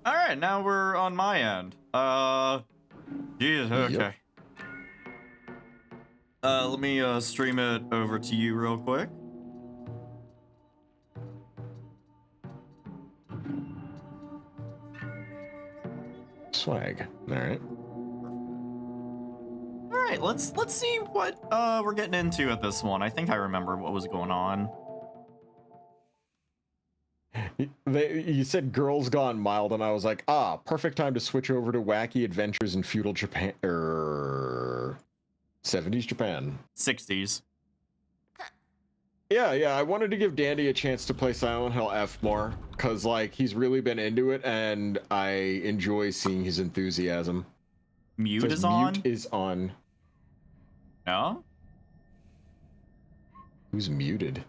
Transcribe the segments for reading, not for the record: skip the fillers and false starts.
All right, now we're on my end. Geez, okay. Yep. Let me stream it over to you real quick. Swag. All right. All right, let's see what we're getting into at this one. I think I remember what was going on. You said Girls Gone Mild, and I was like, perfect time to switch over to Wacky Adventures in Feudal Japan, 70s Japan. 60s. Yeah, I wanted to give Dandy a chance to play Silent Hill F more, because, like, he's really been into it, and I enjoy seeing his enthusiasm. Mute is on? Mute is on. No? Who's muted?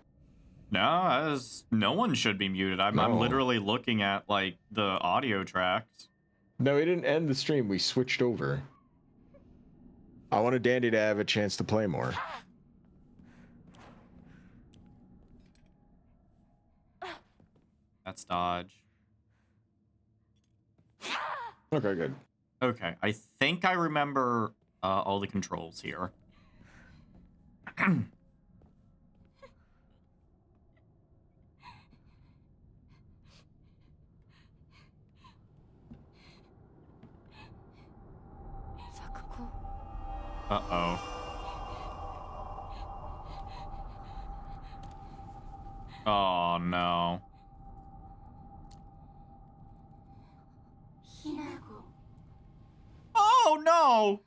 No, no one should be muted. I'm literally looking at, like, the audio tracks. No, we didn't end the stream. We switched over. I wanted Dandy to have a chance to play more. That's dodge. Okay, good. Okay, I think I remember all the controls here. Uh-oh. Oh, no. Oh, no!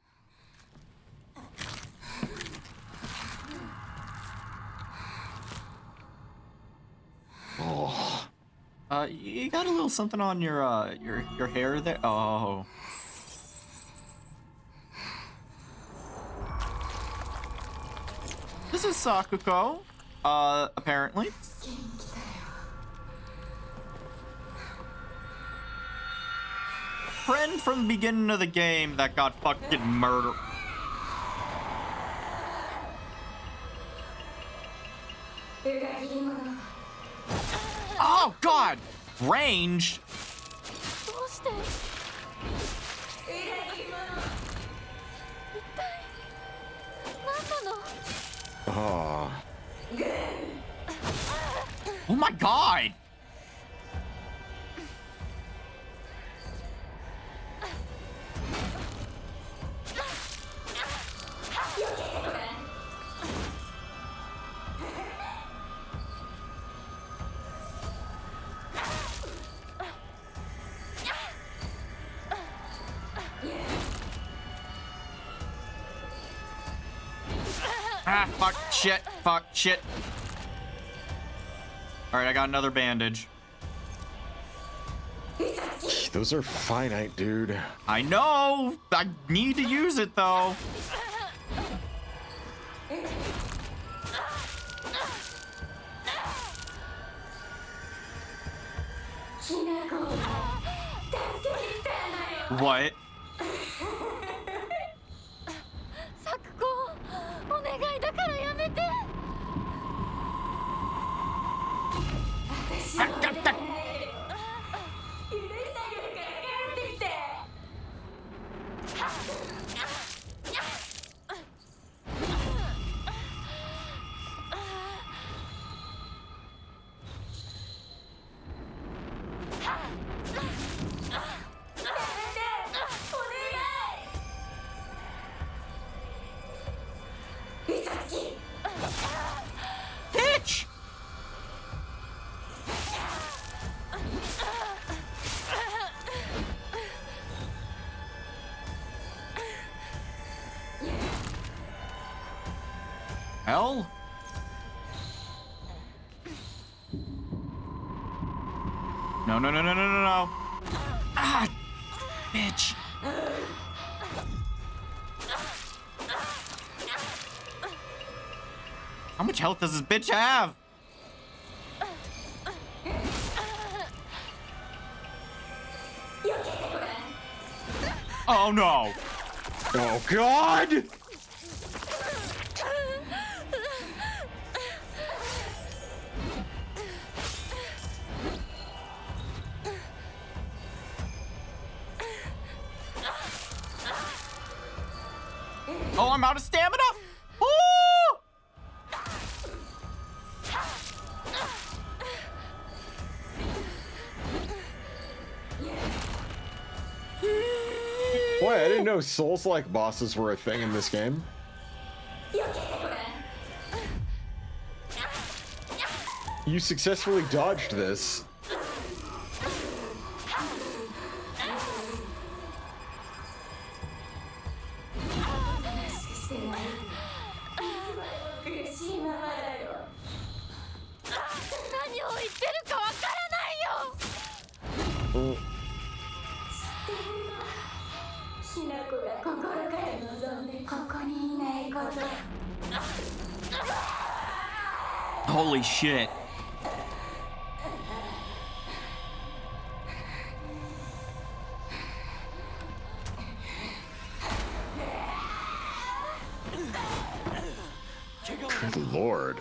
Oh. You got a little something on your hair there? Oh. This is Sakuko, apparently. Friend from the beginning of the game that got fucking murdered. Oh, God! Range? Oh. Oh my God! Ah, fuck, shit. Alright, I got another bandage. Those are finite, dude. I know! I need to use it, though. What? Bitch! Hell? No. Ah! Bitch! How much health does this bitch have? Oh no! Oh God! Oh, I'm out of stamina. Oh! Boy, I didn't know Souls-like bosses were a thing in this game. You successfully dodged this. Oh. Holy shit. Good lord.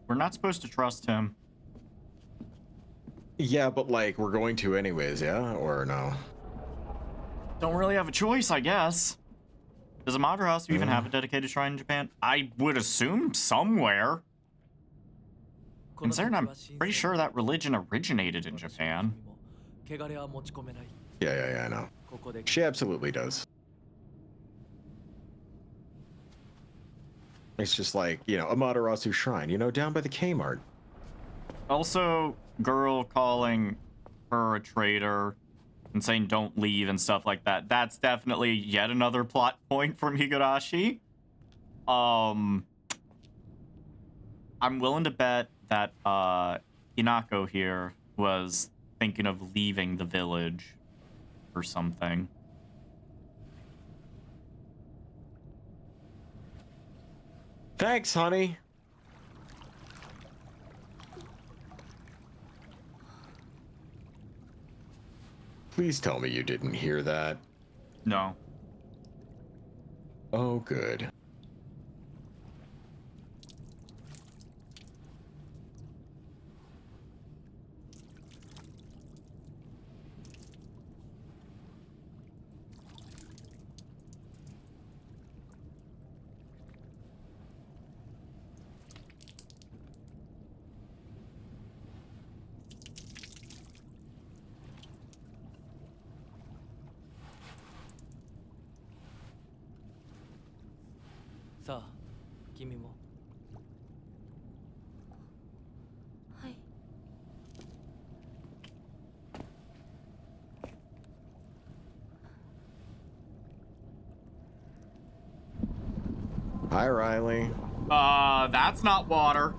We're not supposed to trust him. Yeah, but like, we're going to anyways, yeah? Or no? Don't really have a choice, I guess. Does Amaterasu even have a dedicated shrine in Japan? I would assume somewhere. Considering I'm pretty sure that religion originated in Japan. Yeah, I know. She absolutely does. It's just like, you know, Amaterasu Shrine, you know, down by the Kmart. Also, girl calling her a traitor and saying don't leave and stuff like that. That's definitely yet another plot point from Higurashi. I'm willing to bet that Hinako here was thinking of leaving the village or something. Thanks, honey. Please tell me you didn't hear that. No. Oh, good. Hi, Riley. That's not water.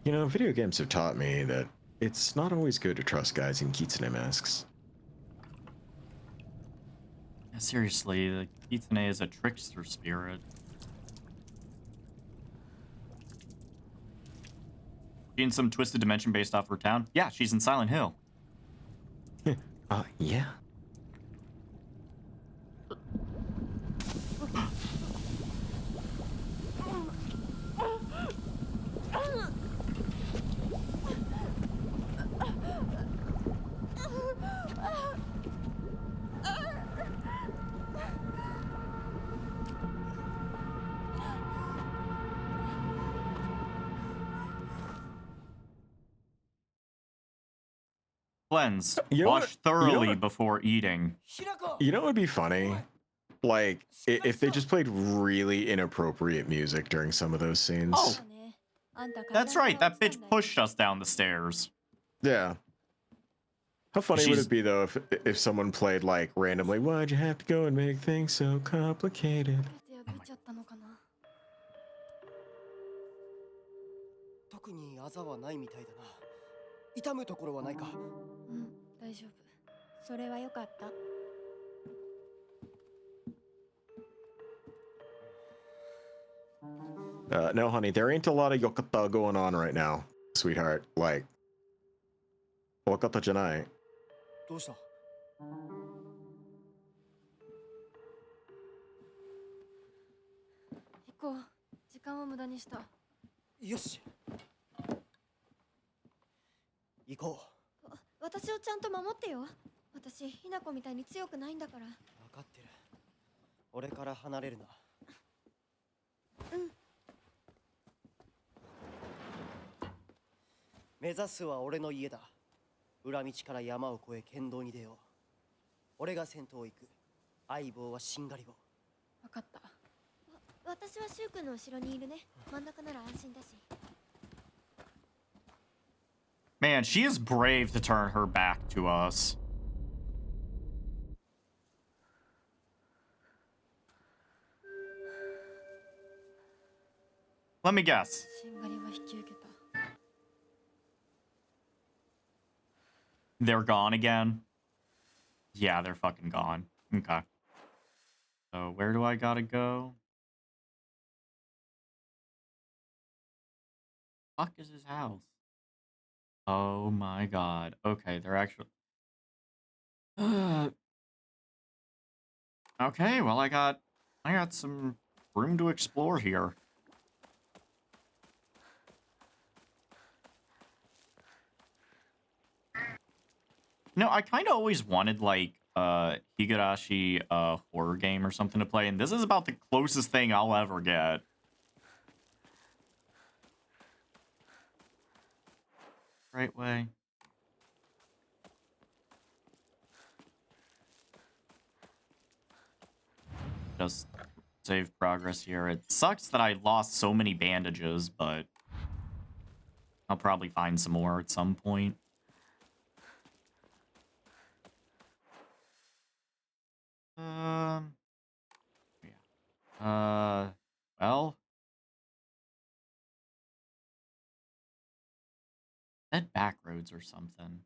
You know, video games have taught me that it's not always good to trust guys in kitsune masks. Yeah, seriously, the kitsune is a trickster spirit. She in some twisted dimension based off her town? Yeah, she's in Silent Hill. Yeah. Cleansed. You know Wash what? thoroughly before eating. You know what would be funny? Like, if they just played really inappropriate music during some of those scenes. Oh, that's right. That bitch pushed us down the stairs. Yeah. How funny would She's- it be though if someone played like randomly, why'd you have to go and make things so complicated? 特にあざはないみたいだな。痛むところはないか。うん、大丈夫。それは良かった。No, honey, there ain't a lot of yokata going on right now, sweetheart. Like, wakata janai. どうした？行こう。時間を無駄にした。よし。行こう。私をちゃんと守ってよ。私、ひなこみたいに強くないんだから。分かってる。俺から離れるな。うん。目指すは俺の家だ。裏道から山を越え県道に出よう。俺が先頭を行く。相棒はしんがりを。分かった。私はシュウ君の後ろにいるね。真ん中なら安心だし。Man, she is brave to turn her back to us. Let me guess. しんがりは引き受けた。They're gone again? Yeah, they're fucking gone. Okay. So where do I gotta go? Fuck is his house? Oh my god. Okay, they're actually... Okay, well I got some room to explore here. No, I kind of always wanted like Higurashi horror game or something to play, and this is about the closest thing I'll ever get. Right way. Just save progress here. It sucks that I lost so many bandages, but I'll probably find some more at some point. Yeah. Well. Head back roads or something.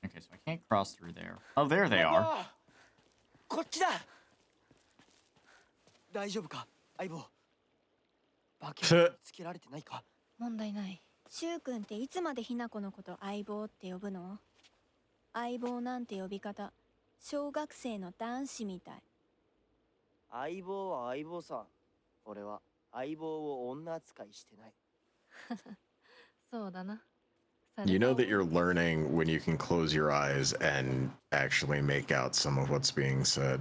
Okay, so I can't cross through there. Oh, there they are. こっちだ。大丈夫か、相棒。化け物につけられてないか。問題ない。シュウ君っていつまでひなこのこと相棒って呼ぶの？相棒なんて呼び方、小学生の男子みたい。相棒は相棒さ。俺は相棒を女扱いしてない。そうだな。 You know that you're learning when you can close your eyes and actually make out some of what's being said.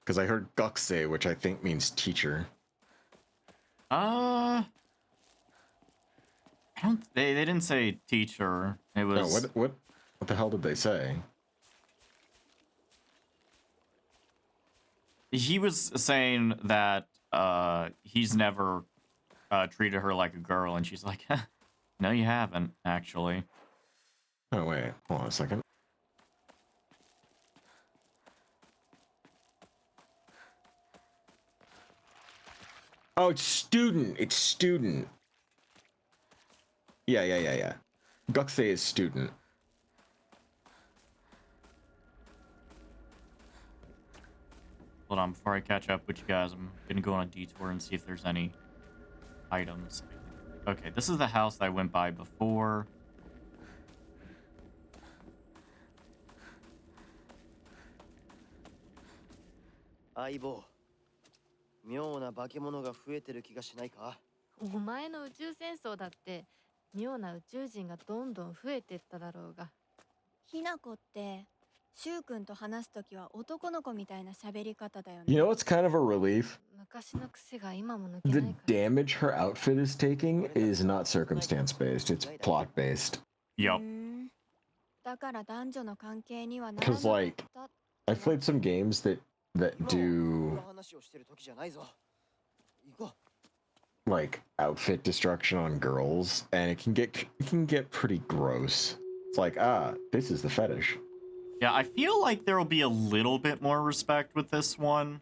Because I heard gakusei, which I think means teacher. I don't. They didn't say teacher. It was. No, what the hell did they say? He was saying that he's never treated her like a girl, and she's like, no, you haven't, actually. Oh, wait. Hold on a second. Oh, it's student. It's student. Yeah. Gakusei is student. Hold on, before I catch up with you guys, I'm gonna go on a detour and see if there's any items. Okay, this is the house that I went by before. 妙な化け物が増えてる気がしないか？お前の宇宙戦争だって妙な宇宙人がどんどん増えてっただろうが。ひなこって柊君と話すときは男の子みたいな喋り方だよね。 You know what's kind of a relief? 昔の癖が今も抜け The ないから。 damage her outfit is taking is not circumstance based, it's plot based. Yep. だから男女の関係にはならな Because かっ like た。 I've played some games that 今は do この話をしてる時じゃないぞ。行こ like outfit destruction on girls, and it can get pretty gross. It's like, this is the fetish. Yeah, I feel like there will be a little bit more respect with this one.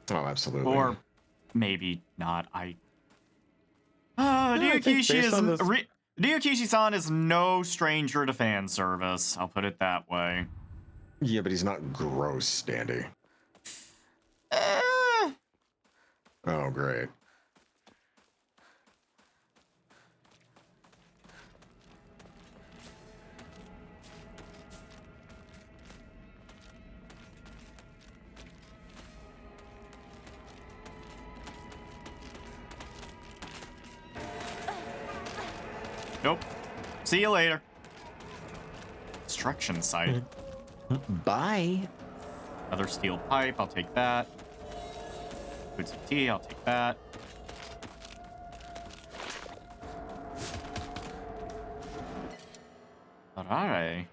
Oh, absolutely. Or maybe not. I think based on this- Ryokishi-san is no stranger to fan service. I'll put it that way. Yeah, but he's not gross, Dandy. Oh, great. Nope. See you later. Construction site. Bye. Another steel pipe. I'll take that. Food some tea. I'll take that. Alright.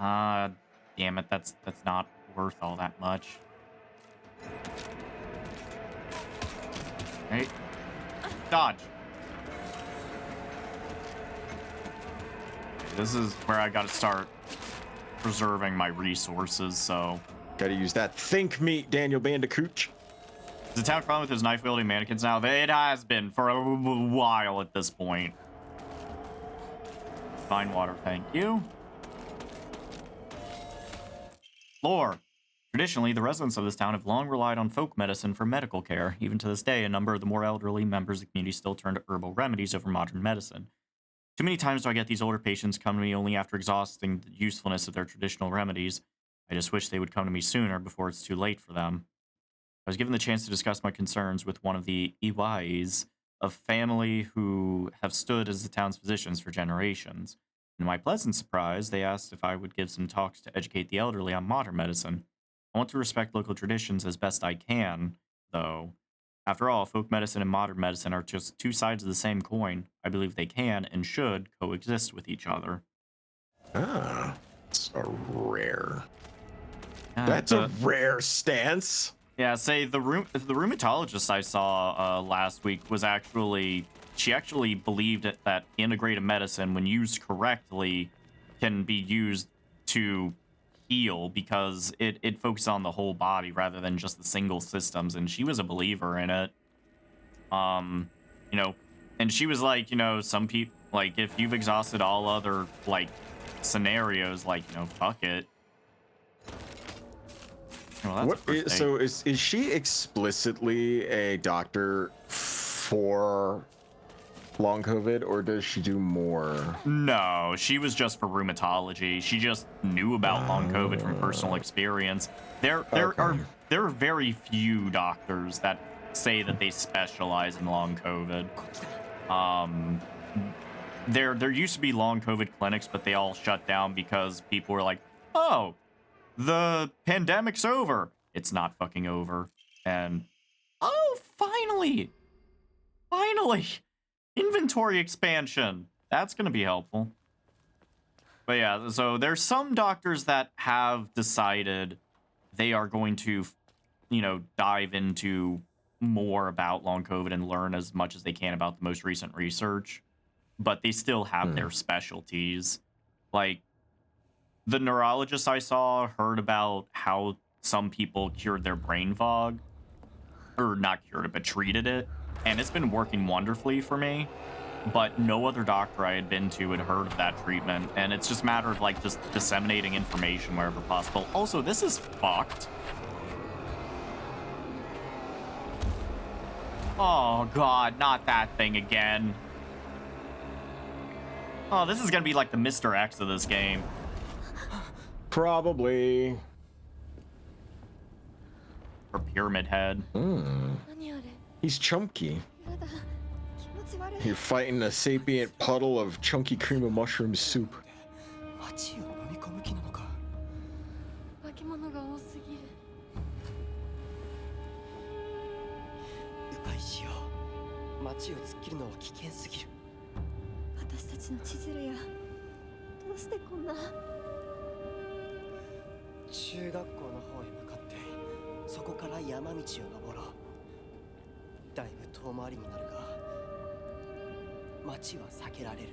Damn it. That's not worth all that much. Right. Dodge. This is where I gotta start preserving my resources, so... Gotta use that think meat, Daniel Bandicoot. Is the town crawling with his knife-wielding mannequins now? It has been for a while at this point. Fine water, thank you. Lore. Traditionally, the residents of this town have long relied on folk medicine for medical care. Even to this day, a number of the more elderly members of the community still turn to herbal remedies over modern medicine. Too many times do I get these older patients come to me only after exhausting the usefulness of their traditional remedies. I just wish they would come to me sooner before it's too late for them. I was given the chance to discuss my concerns with one of the Iwais, a family who have stood as the town's physicians for generations. To my pleasant surprise, they asked if I would give some talks to educate the elderly on modern medicine. I want to respect local traditions as best I can, though. After all, folk medicine and modern medicine are just two sides of the same coin. I believe they can and should coexist with each other. It's a rare. That's a rare stance. Yeah, say the rheumatologist I saw last week was she actually believed that integrative medicine, when used correctly, can be used to heal because it focuses on the whole body rather than just the single systems, and she was a believer in it. And she was like, some people, like, if you've exhausted all other, like, scenarios, like, fuck it. Well, is she explicitly a doctor for long COVID, or does she do more? No, she was just for rheumatology. She just knew about long COVID from personal experience. There are very few doctors that say that they specialize in long COVID. There used to be long COVID clinics, but they all shut down because people were like, "Oh, the pandemic's over." It's not fucking over. And oh, finally. Inventory expansion. That's going to be helpful. But yeah, so there's some doctors that have decided they are going to, dive into more about long COVID and learn as much as they can about the most recent research. But they still have their specialties. Like, the neurologist I saw heard about how some people cured their brain fog. Or not cured it, but treated it. And it's been working wonderfully for me. But no other doctor I had been to had heard of that treatment. And it's just a matter of, like, just disseminating information wherever possible. Also, this is fucked. Oh, God, not that thing again. Oh, this is gonna be like the Mr. X of this game. Probably. for Pyramid Head.何あれ He's chunky. やだ気持ち悪い You're fighting a sapient puddle of chunky cream of mushroom soup. 町を飲み込む気なのか。化け物が多すぎる迂回しよう。町を突っ切るのは危険すぎる。私たちの千鶴やどうしてこんな中学校の方へ向かってそこから山道を登ろう。だいぶ遠回りになるが町は避けられる。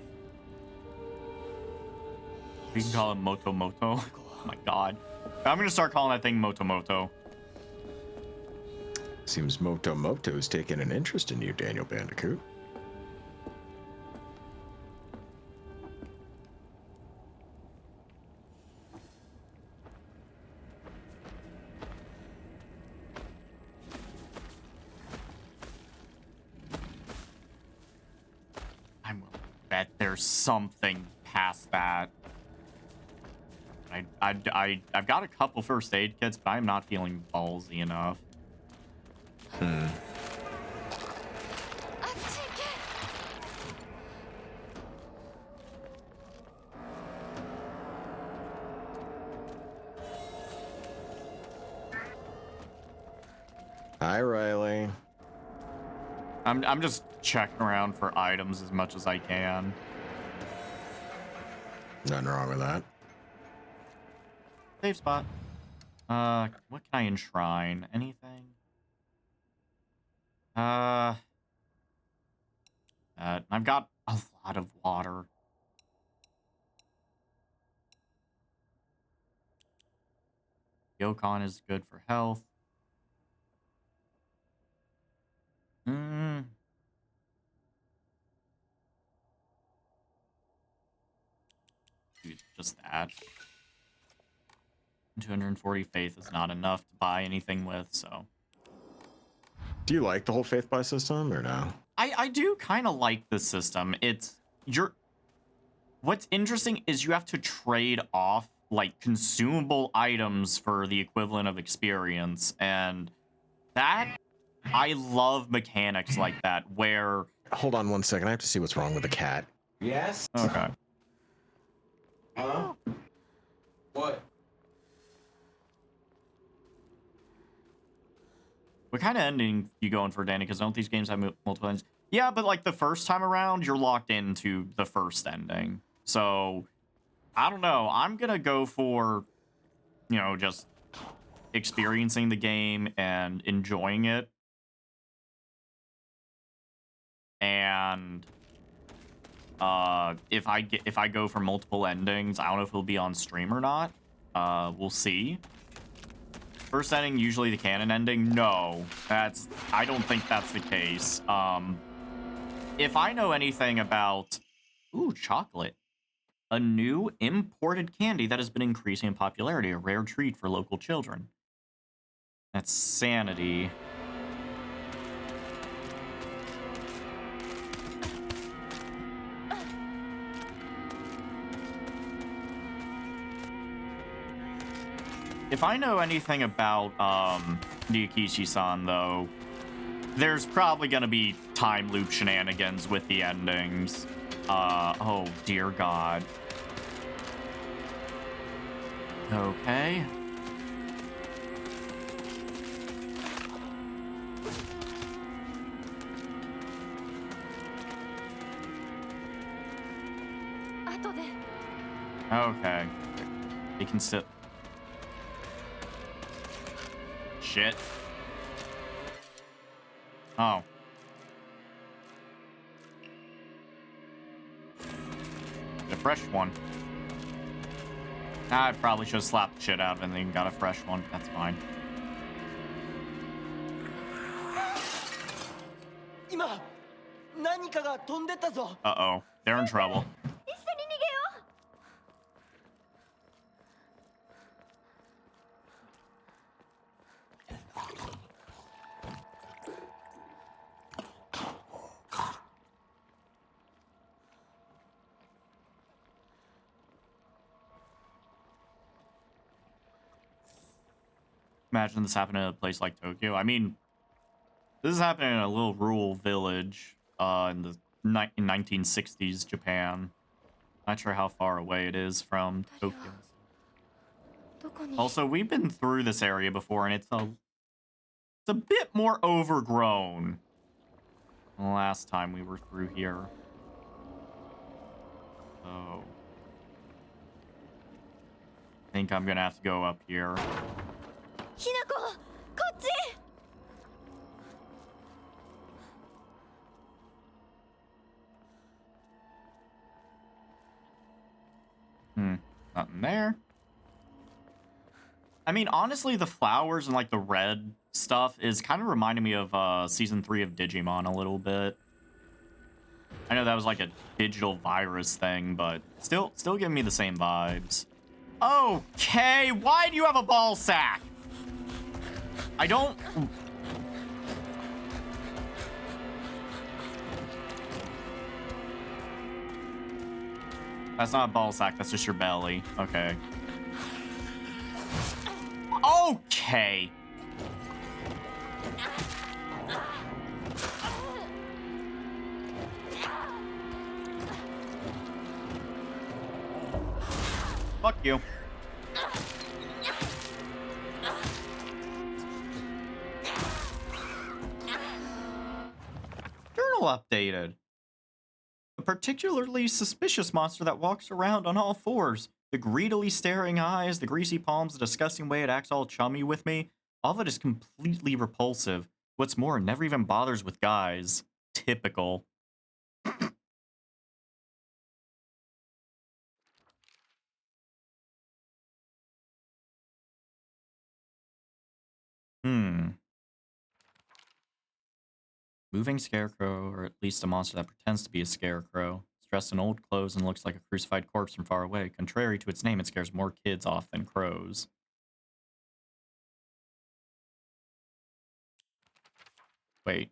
We can call it Moto Moto. Oh my god. I'm gonna start calling that thing Moto Moto. Seems Moto Moto's taking an interest in you, Daniel Bandicoot. I'm willing to bet there's something past that. I've got a couple first aid kits, but I'm not feeling ballsy enough. あっち行け Hi, Riley. I'm just checking around for items as much as I can. Nothing wrong with that. Save spot. What can I enshrine? Anything? I've got a lot of water. Yokon is good for health. Just that. 240 faith is not enough to buy anything with, so. Do you like the whole faith buy system or no? I do kind of like the system. What's interesting is you have to trade off like consumable items for the equivalent of experience, and that I love mechanics like that where. Hold on 1 second. I have to see what's wrong with the cat. Yes? Okay. Huh? What? What kind of ending you going for, Danny? Because don't these games have multiple endings? Yeah, but like the first time around, you're locked into the first ending. So, I don't know. I'm going to go for, just experiencing the game and enjoying it. And if I go for multiple endings, I don't know if it'll be on stream or not. We'll see. First ending, usually the canon ending. No, I don't think that's the case. If I know anything about, chocolate, a new imported candy that has been increasing in popularity, a rare treat for local children. That's sanity. If I know anything about Ryukishi-san, though, there's probably gonna be time loop shenanigans with the endings. Oh dear God. Okay. Okay. They can sit. Shit. Oh. A fresh one. I probably should have slapped the shit out of it and then got a fresh one. That's fine. 今何かが飛んでったぞ。 Uh-oh. They're in trouble. 一緒に逃げよう Imagine this happening in a place like Tokyo. I mean, this is happening in a little rural village in the 1960s Japan. Not sure how far away it is from Tokyo. どこに Also, we've been through this area before, and it's a bit more overgrown than the last time we were through here. So, I think I'm gonna have to go up here. ひなここっち Nothing there. I mean, honestly, the flowers and like the red stuff is kind of reminding me of season 3 of Digimon a little bit. I know that was like a digital virus thing, but still giving me the same vibes. Okay, why do you have a ball sack? I don't... That's not a ball sack, that's just your belly. Okay. Okay. Fuck you. Journal updated. A particularly suspicious monster that walks around on all fours. The greedily staring eyes, the greasy palms, the disgusting way it acts all chummy with me. All of it is completely repulsive. What's more, it never even bothers with guys. Typical. Moving scarecrow, or at least a monster that pretends to be a scarecrow. It's dressed in old clothes and looks like a crucified corpse from far away. Contrary to its name, it scares more kids off than crows. Wait.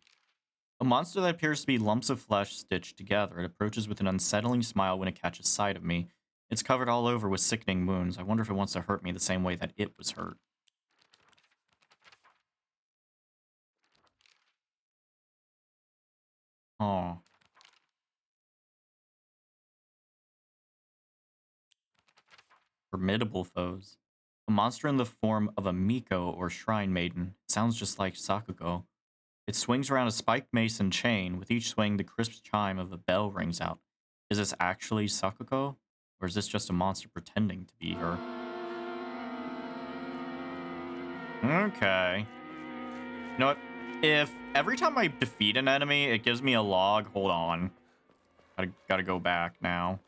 A monster that appears to be lumps of flesh stitched together. It approaches with an unsettling smile when it catches sight of me. It's covered all over with sickening wounds. I wonder if it wants to hurt me the same way that it was hurt. Oh. Formidable foes. A monster in the form of a Miko or shrine maiden. It sounds just like Sakugo. It swings around a spiked mason chain. With each swing, the crisp chime of a bell rings out. Is this actually Sakugo? Or is this just a monster pretending to be her? Okay. You know what? If every time I defeat an enemy, it gives me a log, hold on. Gotta go back now.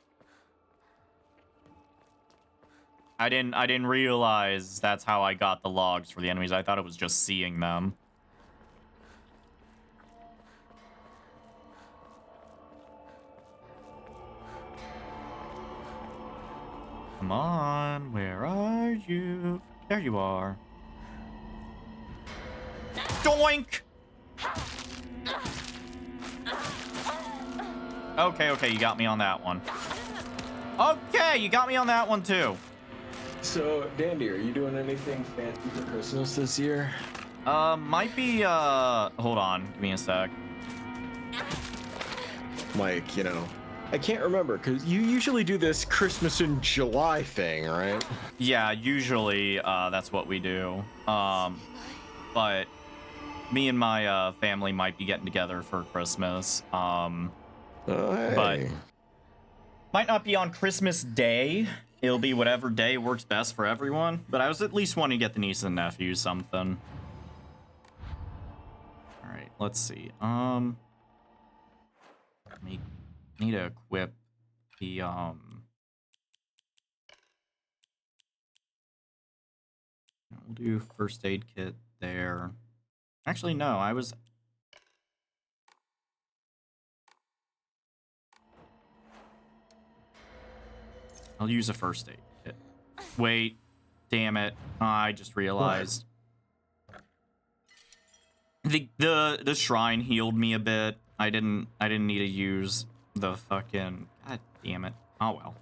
I didn't realize that's how I got the logs for the enemies. I thought it was just seeing them. Come on, where are you? There you are. Doink! Okay, you got me on that one. Okay, you got me on that one too. So, Dandy, are you doing anything fancy for Christmas this year? Might be, hold on, give me a sec. Like, you know, I can't remember, because you usually do this Christmas in July thing, right? Yeah, usually, that's what we do. But me and my, family might be getting together for Christmas. Hey. But might not be on Christmas Day. It'll be whatever day works best for everyone. But I was at least wanting to get the niece and nephew something. All right, let's see. Need to equip the We'll do first aid kit there. Actually, no, I'll use a first aid kit. Wait, damn it. I just realized. The shrine healed me a bit. I didn't need to use the fucking... God damn it. Oh well.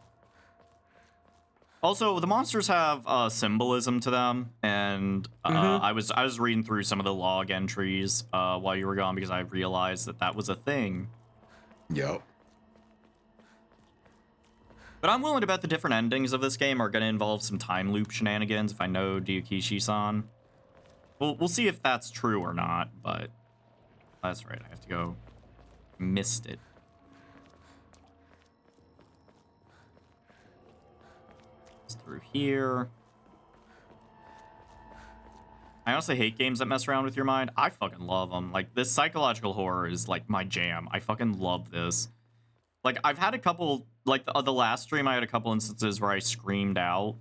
Also, the monsters have symbolism to them, and I was reading through some of the log entries while you were gone because I realized that was a thing. Yep. But I'm willing to bet the different endings of this game are going to involve some time loop shenanigans if I know Ryukishi-san. We'll see if that's true or not, but that's right. I have to go. Missed it. It's through here. I honestly hate games that mess around with your mind. I fucking love them. Like, this psychological horror is, like, my jam. I fucking love this. Like, I've had a couple, like, the last stream, I had a couple instances where I screamed out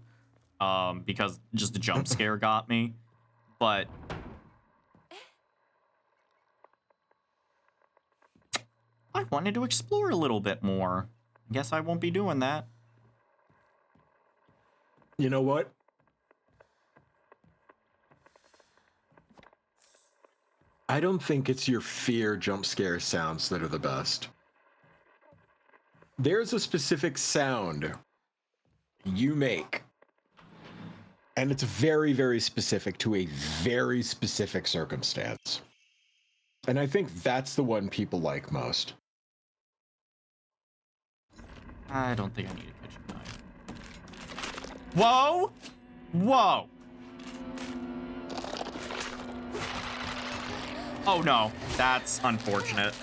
because just a jump scare got me. But I wanted to explore a little bit more. I guess I won't be doing that. You know what? I don't think it's your fear jump scare sounds that are the best. There's a specific sound you make, and it's very, very specific to a very specific circumstance. And I think that's the one people like most. I don't think I need a kitchen knife. Whoa! Whoa! Oh no, that's unfortunate.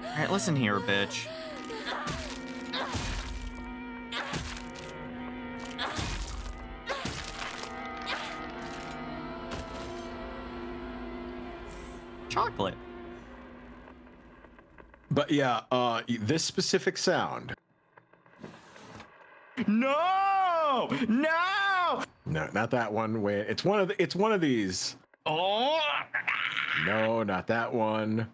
Alright, listen here, bitch. Chocolate. But yeah, this specific sound. No! No! No, not that one. Wait, it's one of these. Oh! No, not that one.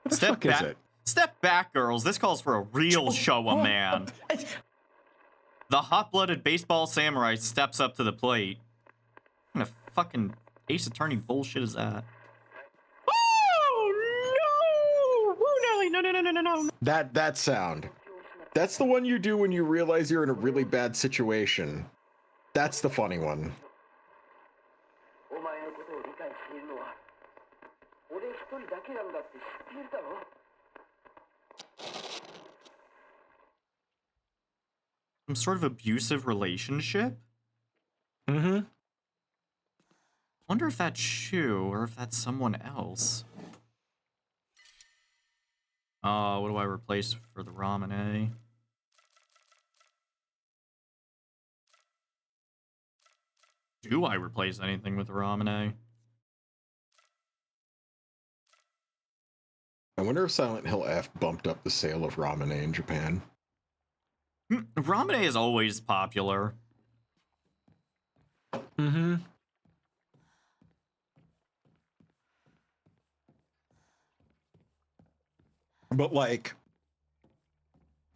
What the Step fuck is back. it? Step back, girls. This calls for a real Showa man. The hot-blooded baseball samurai steps up to the plate. What kind of fucking Ace Attorney bullshit is that? Oh, no! Oh, no, no, no, no, no, no. That sound. That's the one you do when you realize you're in a really bad situation. That's the funny one. Some sort of abusive relationship? Mm-hmm. Wonder if that's Shu or if that's someone else. What do I replace for the ramen? Do I replace anything with the ramen? I wonder if Silent Hill F bumped up the sale of ramen in Japan. Ramen is always popular. Mm-hmm. But like,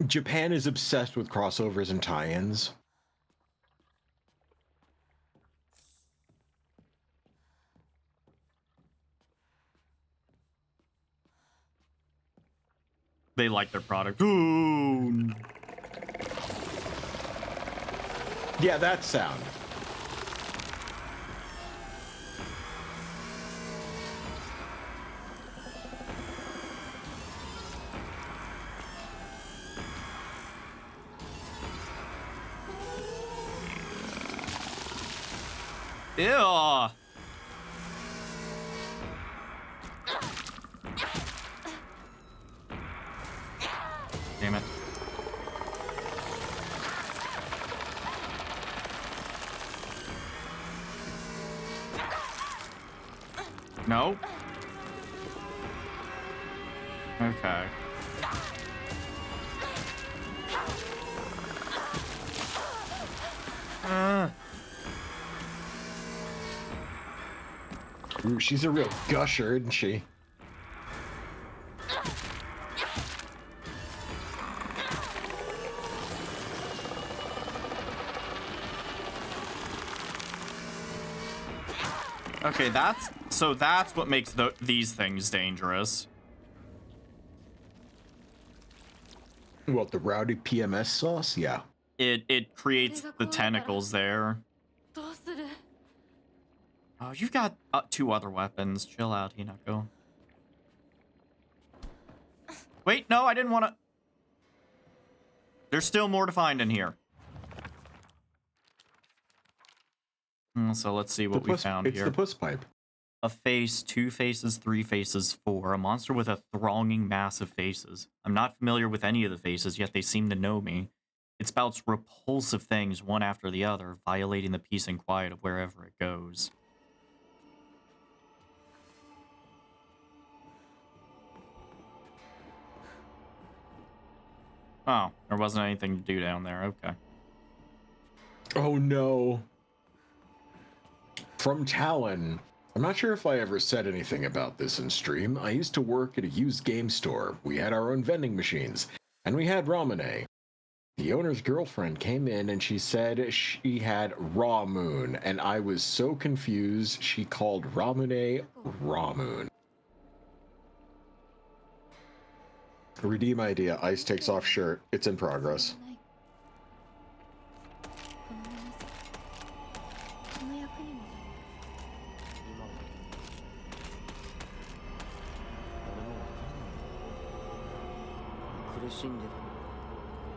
Japan is obsessed with crossovers and tie-ins. They like their product. Ooh. Yeah, that sound. Ew. Damn it. No? Okay. Ooh, she's a real gusher, isn't she? Okay, that's what makes these things dangerous. What, the rowdy PMS sauce? Yeah. It creates the tentacles there. どうする？ Oh, you've got 2 other weapons. Chill out, Hinako. Wait, no, I didn't want to. There's still more to find in here. So let's see what we found it's here. the puss pipe. A face, 2 faces, 3 faces, 4. A monster with a thronging mass of faces. I'm not familiar with any of the faces, yet they seem to know me. It spouts repulsive things one after the other, violating the peace and quiet of wherever it goes. Oh, there wasn't anything to do down there. Okay. Oh no. From Talon. I'm not sure if I ever said anything about this in stream. I used to work at a used game store. We had our own vending machines, and we had Ramune. The owner's girlfriend came in and she said she had Raw Moon, and I was so confused she called Ramune Raw Moon. Redeem idea. Ice takes off shirt. It's in progress. この役にもなる。今は俺もわからない苦しんでるこんな顔して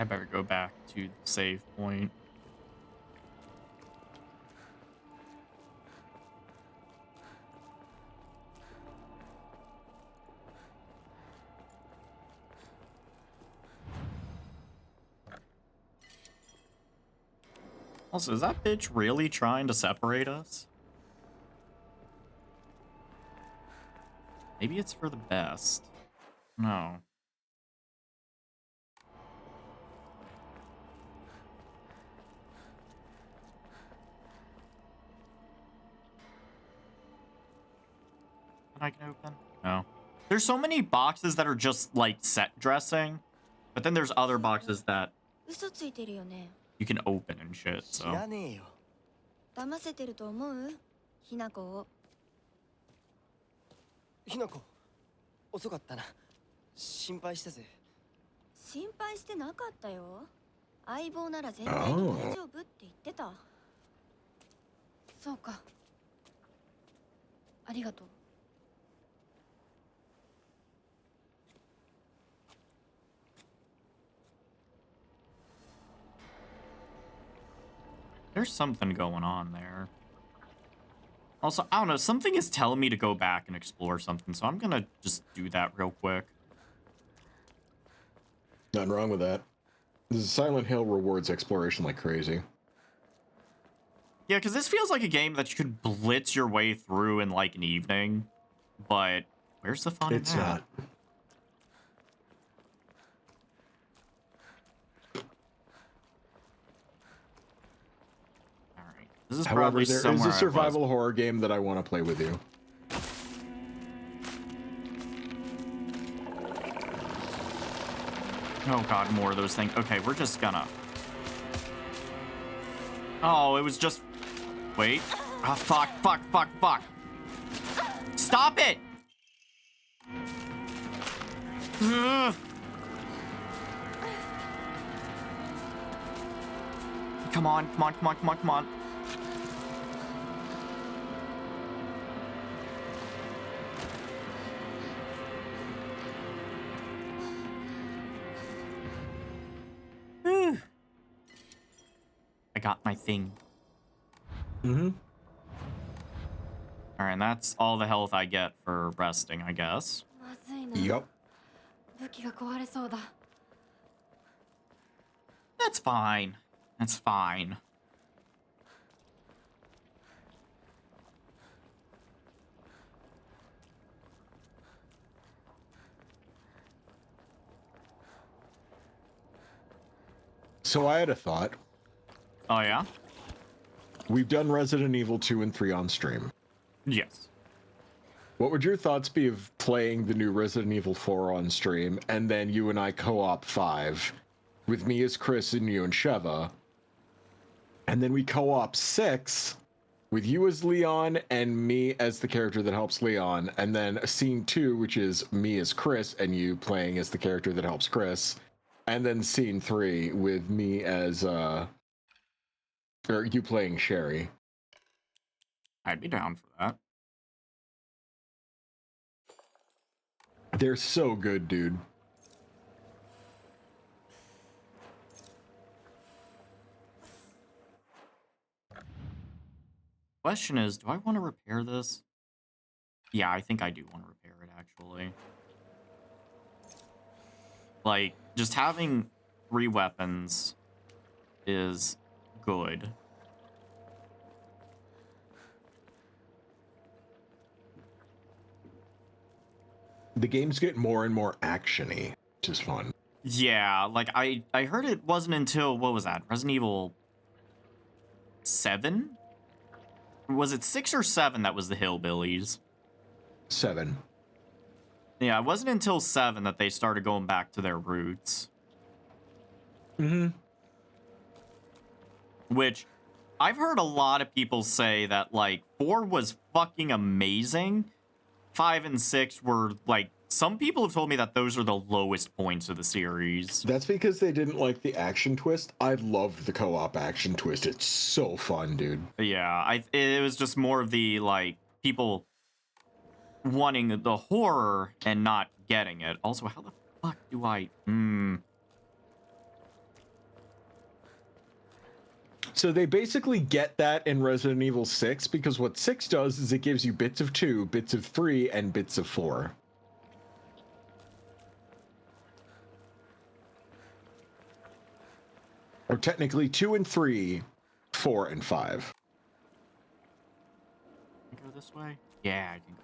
I better go back to the save point. Also, is that bitch really trying to separate us? Maybe it's for the best. No. I can open? No. There's so many boxes that are just like set dressing, but then there's other boxes that 嘘ついてるよね。 you can open and shit, 知 so. らねえよ騙せてると思う？ひなこを。ひなこ遅かったな心配したぜ心配してなかったよ。相棒なら絶対に大丈夫って言ってた。そうか。ありがとう。 There's something going on there. Also, I don't know, something is telling me to go back and explore something, so I'm gonna just do that real quick. Nothing wrong with that. This is Silent Hill rewards exploration like crazy. Yeah, because this feels like a game that you could blitz your way through in like an evening, but where's the fun It's in that? not. Alright, this is However, probably there is somewhere a I was. survival horror game that I want to play with you. Oh god, more of those things. Okay, we're just gonna... Oh, it was just... Wait. Ah, fuck, fuck, fuck, fuck. Stop it! Ugh. Come on, come on, come on, come on, come on. Whew. I got my thing. Mm-hmm. Alright, and that's all the health I get for resting, I guess. まずいな。 Yup. 武器が壊れそうだ。 That's fine. That's fine. So I had a thought. Oh, yeah? We've done Resident Evil 2 and 3 on stream. Yes. What would your thoughts be of playing the new Resident Evil 4 on stream, and then you and I co-op 5, with me as Chris and you and Sheva, and then we co-op 6, with you as Leon and me as the character that helps Leon, and then scene 2, which is me as Chris and you playing as the character that helps Chris, and then scene 3 with me as, or you playing Sherry. I'd be down for that. They're so good, dude. Question is, do I want to repair this? Yeah, I think I do want to repair it, actually. Like, just having 3 weapons is good. The games get more and more action-y, which is fun. Yeah, like, I heard it wasn't until, what was that? Resident Evil 7? Was it 6 or 7 that was the Hillbillies? 7. Yeah, it wasn't until 7 that they started going back to their roots. Mm-hmm. Which, I've heard a lot of people say that, like, 4 was fucking amazing. 5 and 6 were, like, some people have told me that those are the lowest points of the series. That's because they didn't like the action twist. I loved the co-op action twist. It's so fun, dude. Yeah, it was just more of the, like, people wanting the horror and not getting it. Also, how the fuck do I... So they basically get that in Resident Evil 6, because what 6 does is it gives you bits of 2, bits of 3, and bits of 4. Or technically 2 and 3, 4 and 5. Can I go this way? Yeah, I can go.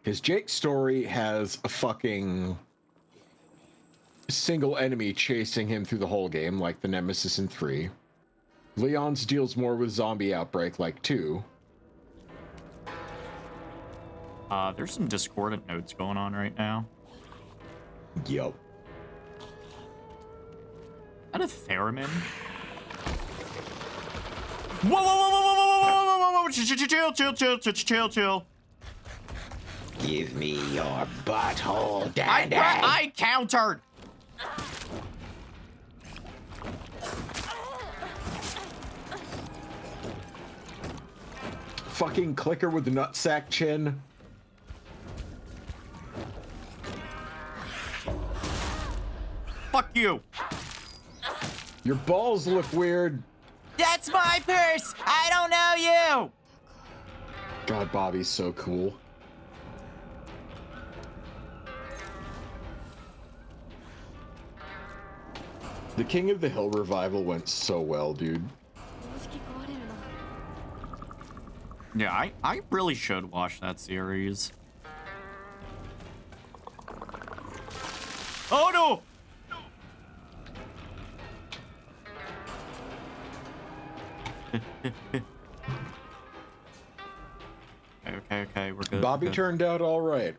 Because Jake's story has a fucking single enemy chasing him through the whole game, like the Nemesis in 3. Leon's deals more with zombie outbreak, like 2. There's some discordant notes going on right now. Yup. Is that a theremin? Whoa, whoa, whoa, whoa, whoa, whoa, whoa, whoa, whoa, chill. Give me your butthole, Daddy. I countered. Fucking clicker with the nutsack chin. Fuck you. Your balls look weird. That's my purse. I don't know you. God, Bobby's so cool. The King of the Hill revival went so well, dude. Yeah, I really should watch that series. Oh no! Okay, we're good. Bobby good. turned out all right.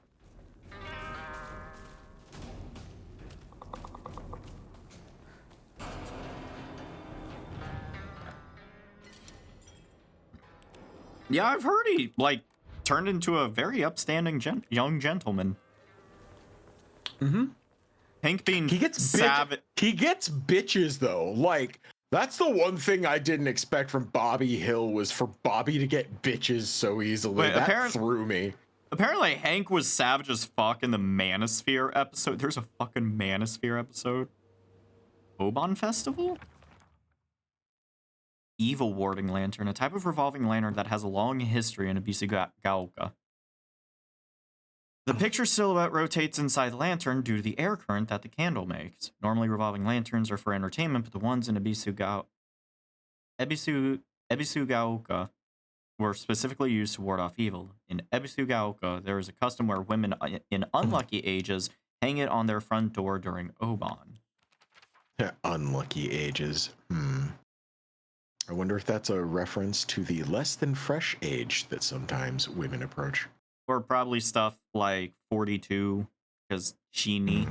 Yeah, I've heard he, like, turned into a very upstanding young gentleman. Mm-hmm. Hank being He gets savage. He gets bitches though. Like, that's the one thing I didn't expect from Bobby Hill, was for Bobby to get bitches so easily. Wait, that threw me. Apparently, Hank was savage as fuck in the Manosphere episode. There's a fucking Manosphere episode. Oban Festival? Evil warding lantern, a type of revolving lantern that has a long history in Ibisugaoka. The picture silhouette rotates inside the lantern due to the air current that the candle makes. Normally, revolving lanterns are for entertainment, but the ones in Ibisugaoka were specifically used to ward off evil. In Ibisugaoka, there is a custom where women in unlucky ages hang it on their front door during Oban. Unlucky ages. I wonder if that's a reference to the less than fresh age that sometimes women approach. Or probably stuff like 42, because Shini.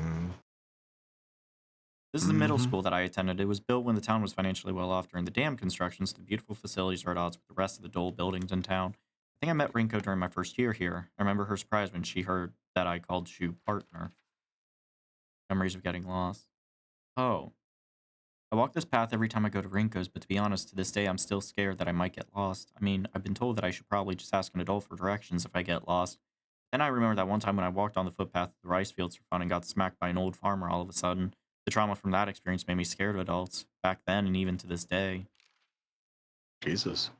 This is the middle school that I attended. It was built when the town was financially well off during the dam construction, so the beautiful facilities are at odds with the rest of the dull buildings in town. I think I met Rinko during my first year here. I remember her surprise when she heard that I called Shu partner. Memories of getting lost. Oh. I walk this path every time I go to Rinko's, but to be honest, to this day I'm still scared that I might get lost. I mean, I've been told that I should probably just ask an adult for directions if I get lost. Then I remember that one time when I walked on the footpath to the rice fields for fun and got smacked by an old farmer all of a sudden. The trauma from that experience made me scared of adults, back then and even to this day. Jesus.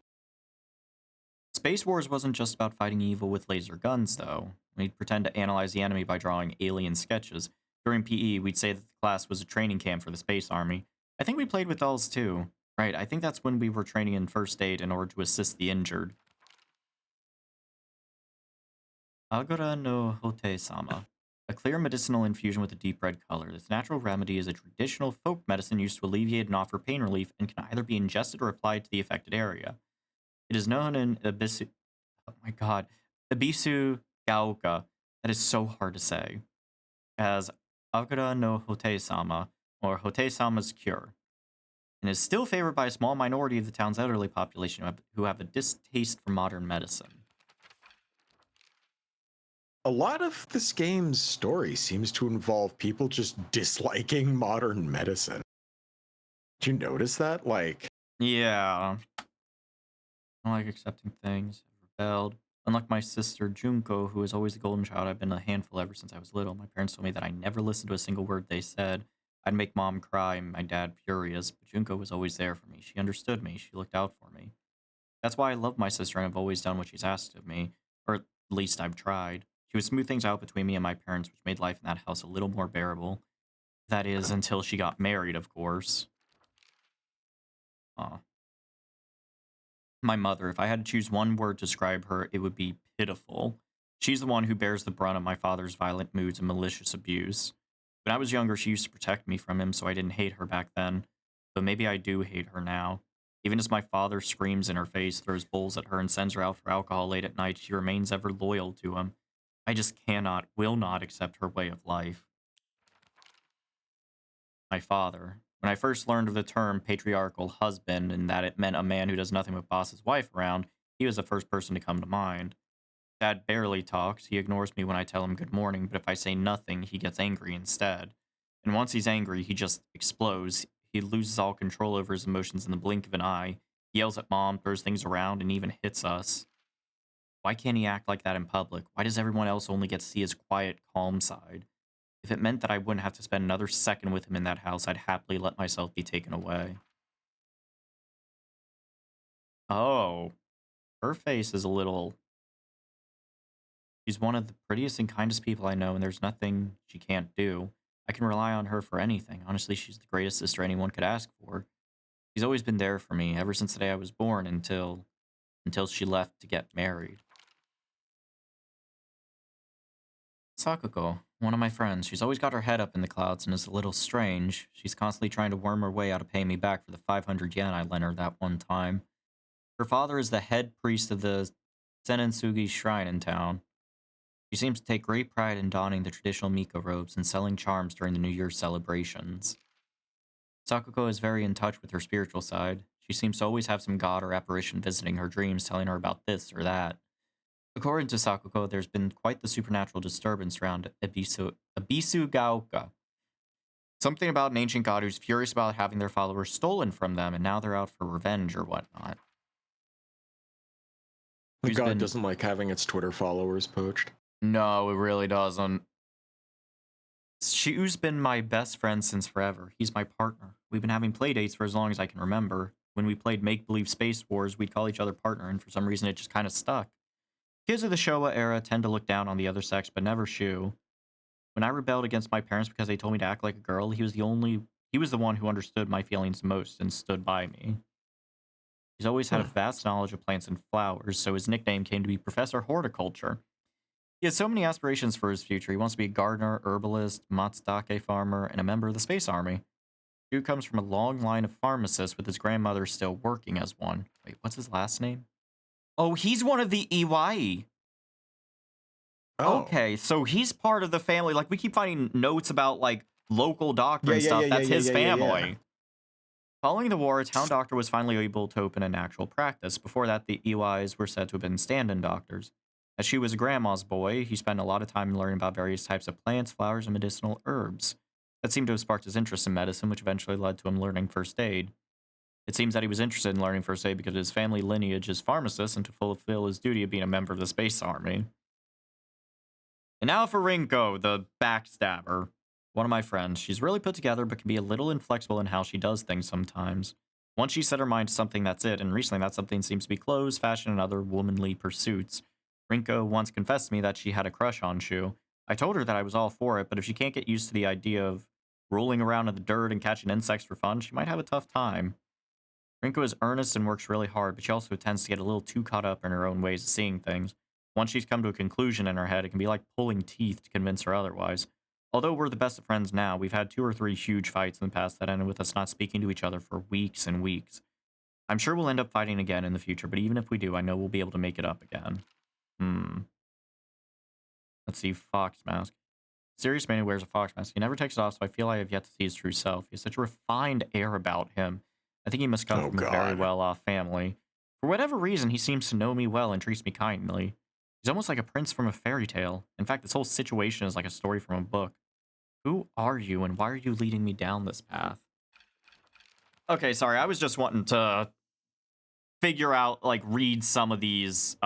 Space Wars wasn't just about fighting evil with laser guns, though. We'd pretend to analyze the enemy by drawing alien sketches. During PE, we'd say that the class was a training camp for the Space Army. I think we played with dolls, too. Right, I think that's when we were training in first aid in order to assist the injured. Agora no Hote-sama. A clear medicinal infusion with a deep red color. This natural remedy is a traditional folk medicine used to alleviate and offer pain relief and can either be ingested or applied to the affected area. It is known in Abisu... Oh my god. Abisu Gaoka. That is so hard to say. As Agora no Hote-sama, or Hote-sama's cure. And is still favored by a small minority of the town's elderly population who have a distaste for modern medicine. A lot of this game's story seems to involve people just disliking modern medicine. Did you notice that? Like, Yeah. I don't like accepting things. I've rebelled. Unlike my sister Junko, who is always the golden child, I've been a handful ever since I was little. My parents told me that I never listened to a single word they said. I'd make mom cry and my dad furious, but Junko was always there for me. She understood me. She looked out for me. That's why I love my sister and I've always done what she's asked of me. Or at least I've tried. She would smooth things out between me and my parents, which made life in that house a little more bearable. That is, until she got married, of course. My mother, if I had to choose one word to describe her, it would be pitiful. She's the one who bears the brunt of my father's violent moods and malicious abuse. When I was younger, she used to protect me from him, so I didn't hate her back then. But maybe I do hate her now. Even as my father screams in her face, throws bowls at her, and sends her out for alcohol late at night, she remains ever loyal to him. I just cannot, will not accept her way of life. My father. When I first learned of the term patriarchal husband and that it meant a man who does nothing but boss his wife around, he was the first person to come to mind. Dad barely talks. He ignores me when I tell him good morning, but if I say nothing, he gets angry instead. And once he's angry, he just explodes. He loses all control over his emotions in the blink of an eye. He yells at mom, throws things around, and even hits us. Why can't he act like that in public? Why does everyone else only get to see his quiet, calm side? If it meant that I wouldn't have to spend another second with him in that house, I'd happily let myself be taken away. Oh, her face is a little... She's one of the prettiest and kindest people I know, and there's nothing she can't do. I can rely on her for anything. Honestly, she's the greatest sister anyone could ask for. She's always been there for me, ever since the day I was born until she left to get married. Sakuko, one of my friends, she's always got her head up in the clouds and is a little strange. She's constantly trying to worm her way out of paying me back for the 500 yen I lent her that one time. Her father is the head priest of the Senensugi shrine in town. She seems to take great pride in donning the traditional Miko robes and selling charms during the New Year's celebrations. Sakuko is very in touch with her spiritual side. She seems to always have some god or apparition visiting her dreams, telling her about this or that. According to Sakuko, there's been quite the supernatural disturbance around Abisu Gaoka. Something about an ancient god who's furious about having their followers stolen from them, and now they're out for revenge or whatnot. the god doesn't like having its Twitter followers poached. No, it really doesn't. Shu's been my best friend since forever. He's my partner. We've been having play dates for as long as I can remember. When we played Make-Believe Space Wars, we'd call each other partner, and for some reason it just kind of stuck. Kids of the Showa era tend to look down on the other sex, but never Shu. When I rebelled against my parents because they told me to act like a girl, he was the one who understood my feelings most and stood by me. He's always had a vast knowledge of plants and flowers, so his nickname came to be Professor Horticulture. He has so many aspirations for his future. He wants to be a gardener, herbalist, matsutake farmer, and a member of the space army. Shu comes from a long line of pharmacists with his grandmother still working as one. Wait, what's his last name? Oh, he's one of the Iwai. Oh. Okay, so he's part of the family. Like, we keep finding notes about, like, local doctor and stuff. That's his family. Following the war, a town doctor was finally able to open an actual practice. Before that, the Iwais were said to have been stand-in doctors. As she was a grandma's boy, he spent a lot of time learning about various types of plants, flowers, and medicinal herbs. That seemed to have sparked his interest in medicine, which eventually led to him learning first aid. It seems that he was interested in learning first aid because his family lineage is pharmacist and to fulfill his duty of being a member of the space army. And now for Rinko, the backstabber. One of my friends. She's really put together, but can be a little inflexible in how she does things sometimes. Once she set her mind to something, that's it, and recently that something seems to be clothes, fashion, and other womanly pursuits. Rinko once confessed to me that she had a crush on Shu. I told her that I was all for it, but if she can't get used to the idea of rolling around in the dirt and catching insects for fun, she might have a tough time. Rinko is earnest and works really hard, but she also tends to get a little too caught up in her own ways of seeing things. Once she's come to a conclusion in her head, it can be like pulling teeth to convince her otherwise. Although we're the best of friends now, we've had 2 or 3 huge fights in the past that ended with us not speaking to each other for weeks and weeks. I'm sure we'll end up fighting again in the future, but even if we do, I know we'll be able to make it up again. Let's see, fox mask. Serious man who wears a fox mask. He never takes it off, so I feel I have yet to see his true self. He has such a refined air about him. I think he must come from a very well-off family. For whatever reason, he seems to know me well and treats me kindly. He's almost like a prince from a fairy tale. In fact, this whole situation is like a story from a book. Who are you, and why are you leading me down this path? Okay, sorry, I was just wanting to figure out, like, read some of these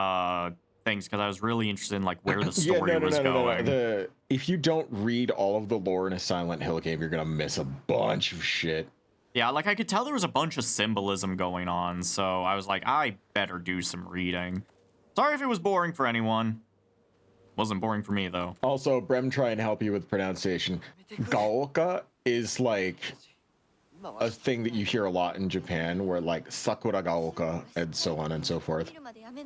things, because I was really interested in, like, where the story was going. If you don't read all of the lore in a Silent Hill game, you're gonna miss a bunch of shit. Yeah, like, I could tell there was a bunch of symbolism going on, so I was like, I better do some reading. Sorry if it was boring for anyone. Wasn't boring for me, though. Also, Brem, try and help you with pronunciation. Gaoka is like a thing that you hear a lot in Japan, where like Sakura Gaoka and so on and so forth.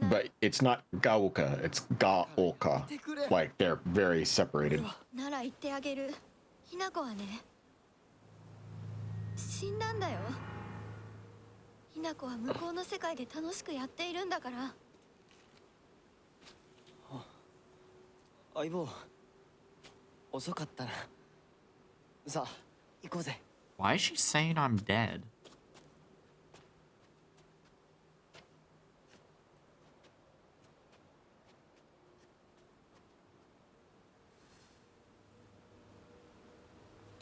But it's not Gaoka, it's Gaoka. Like, they're very separated. なら言ってあげる。ひなこはね、死んだんだよ。ひなこは向こうの世界で楽しくやっているんだから。相棒、遅かったな。さあ、行こうぜ。Why is she saying I'm dead?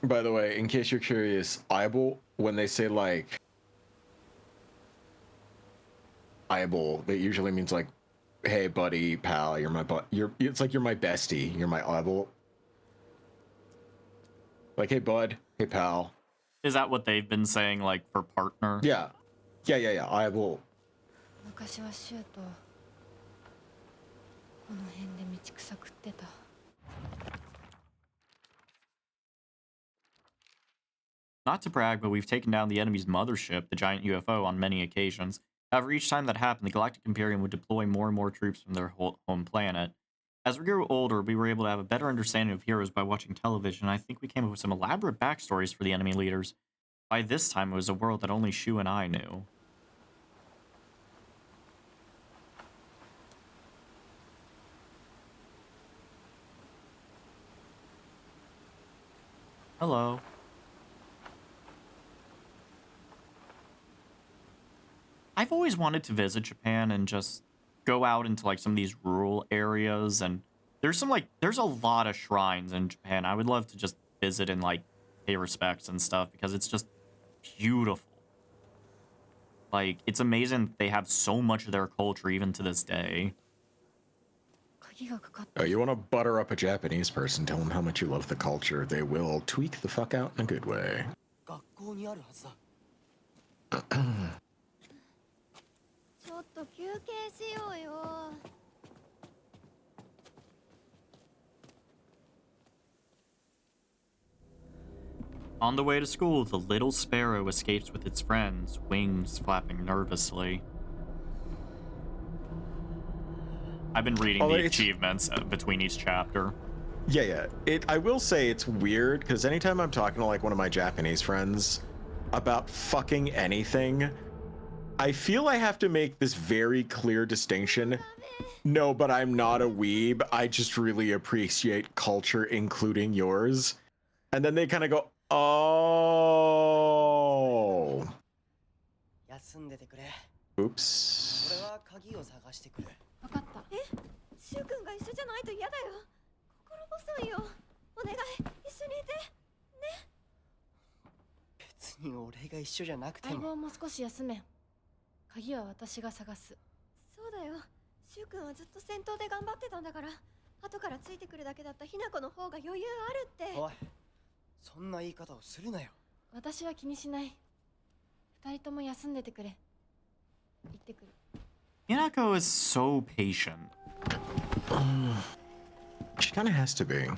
By the way, in case you're curious, eyeball, when they say like eyeball, that usually means like, hey buddy, pal, you're my it's like you're my bestie, you're my eyeball. Like, hey bud, hey pal. Is that what they've been saying, like, for partner? Yeah. Eyeball. 昔はシューとこの辺で道草食ってた。Not to brag, but we've taken down the enemy's mothership, the giant UFO, on many occasions. However, each time that happened, the Galactic Imperium would deploy more and more troops from their home planet. As we grew older, we were able to have a better understanding of heroes by watching television, and I think we came up with some elaborate backstories for the enemy leaders. By this time, it was a world that only Shu and I knew. Hello. I've always wanted to visit Japan and just go out into like some of these rural areas, and there's a lot of shrines in Japan. I would love to just visit and like pay respects and stuff because it's just beautiful. Like, it's amazing they have so much of their culture even to this day. Oh, you want to butter up a Japanese person, tell them how much you love the culture. They will tweak the fuck out in a good way. 学校にあるはずだ。ちょっと休憩しようよ。On the way to school, the little sparrow escapes with its friends, wings flapping nervously. I've been reading Oh, the it's- achievements between each chapter. Yeah. I will say it's weird because anytime I'm talking to like one of my Japanese friends about fucking anything, I feel I have to make this very clear distinction. No, but I'm not a weeb. I just really appreciate culture, including yours. And then they kind of go, oh. 休んでてくれ。 Oops. 俺は鍵を探してくる。分かった。シュウ君が一緒じゃないと嫌だよ。心細いよ。お願い、一緒にいて。別に俺が一緒じゃなくても。相棒も少し休め。鍵は私が探す。そうだよ。シュウ君はずっと戦闘で頑張ってたんだから、後からついてくるだけだったひな子の方が余裕あるって。おい、そんな言い方をするなよ。私は気にしない。二人とも休んでてくれ。行ってくる。Hinako is so patient. She kind of has to be.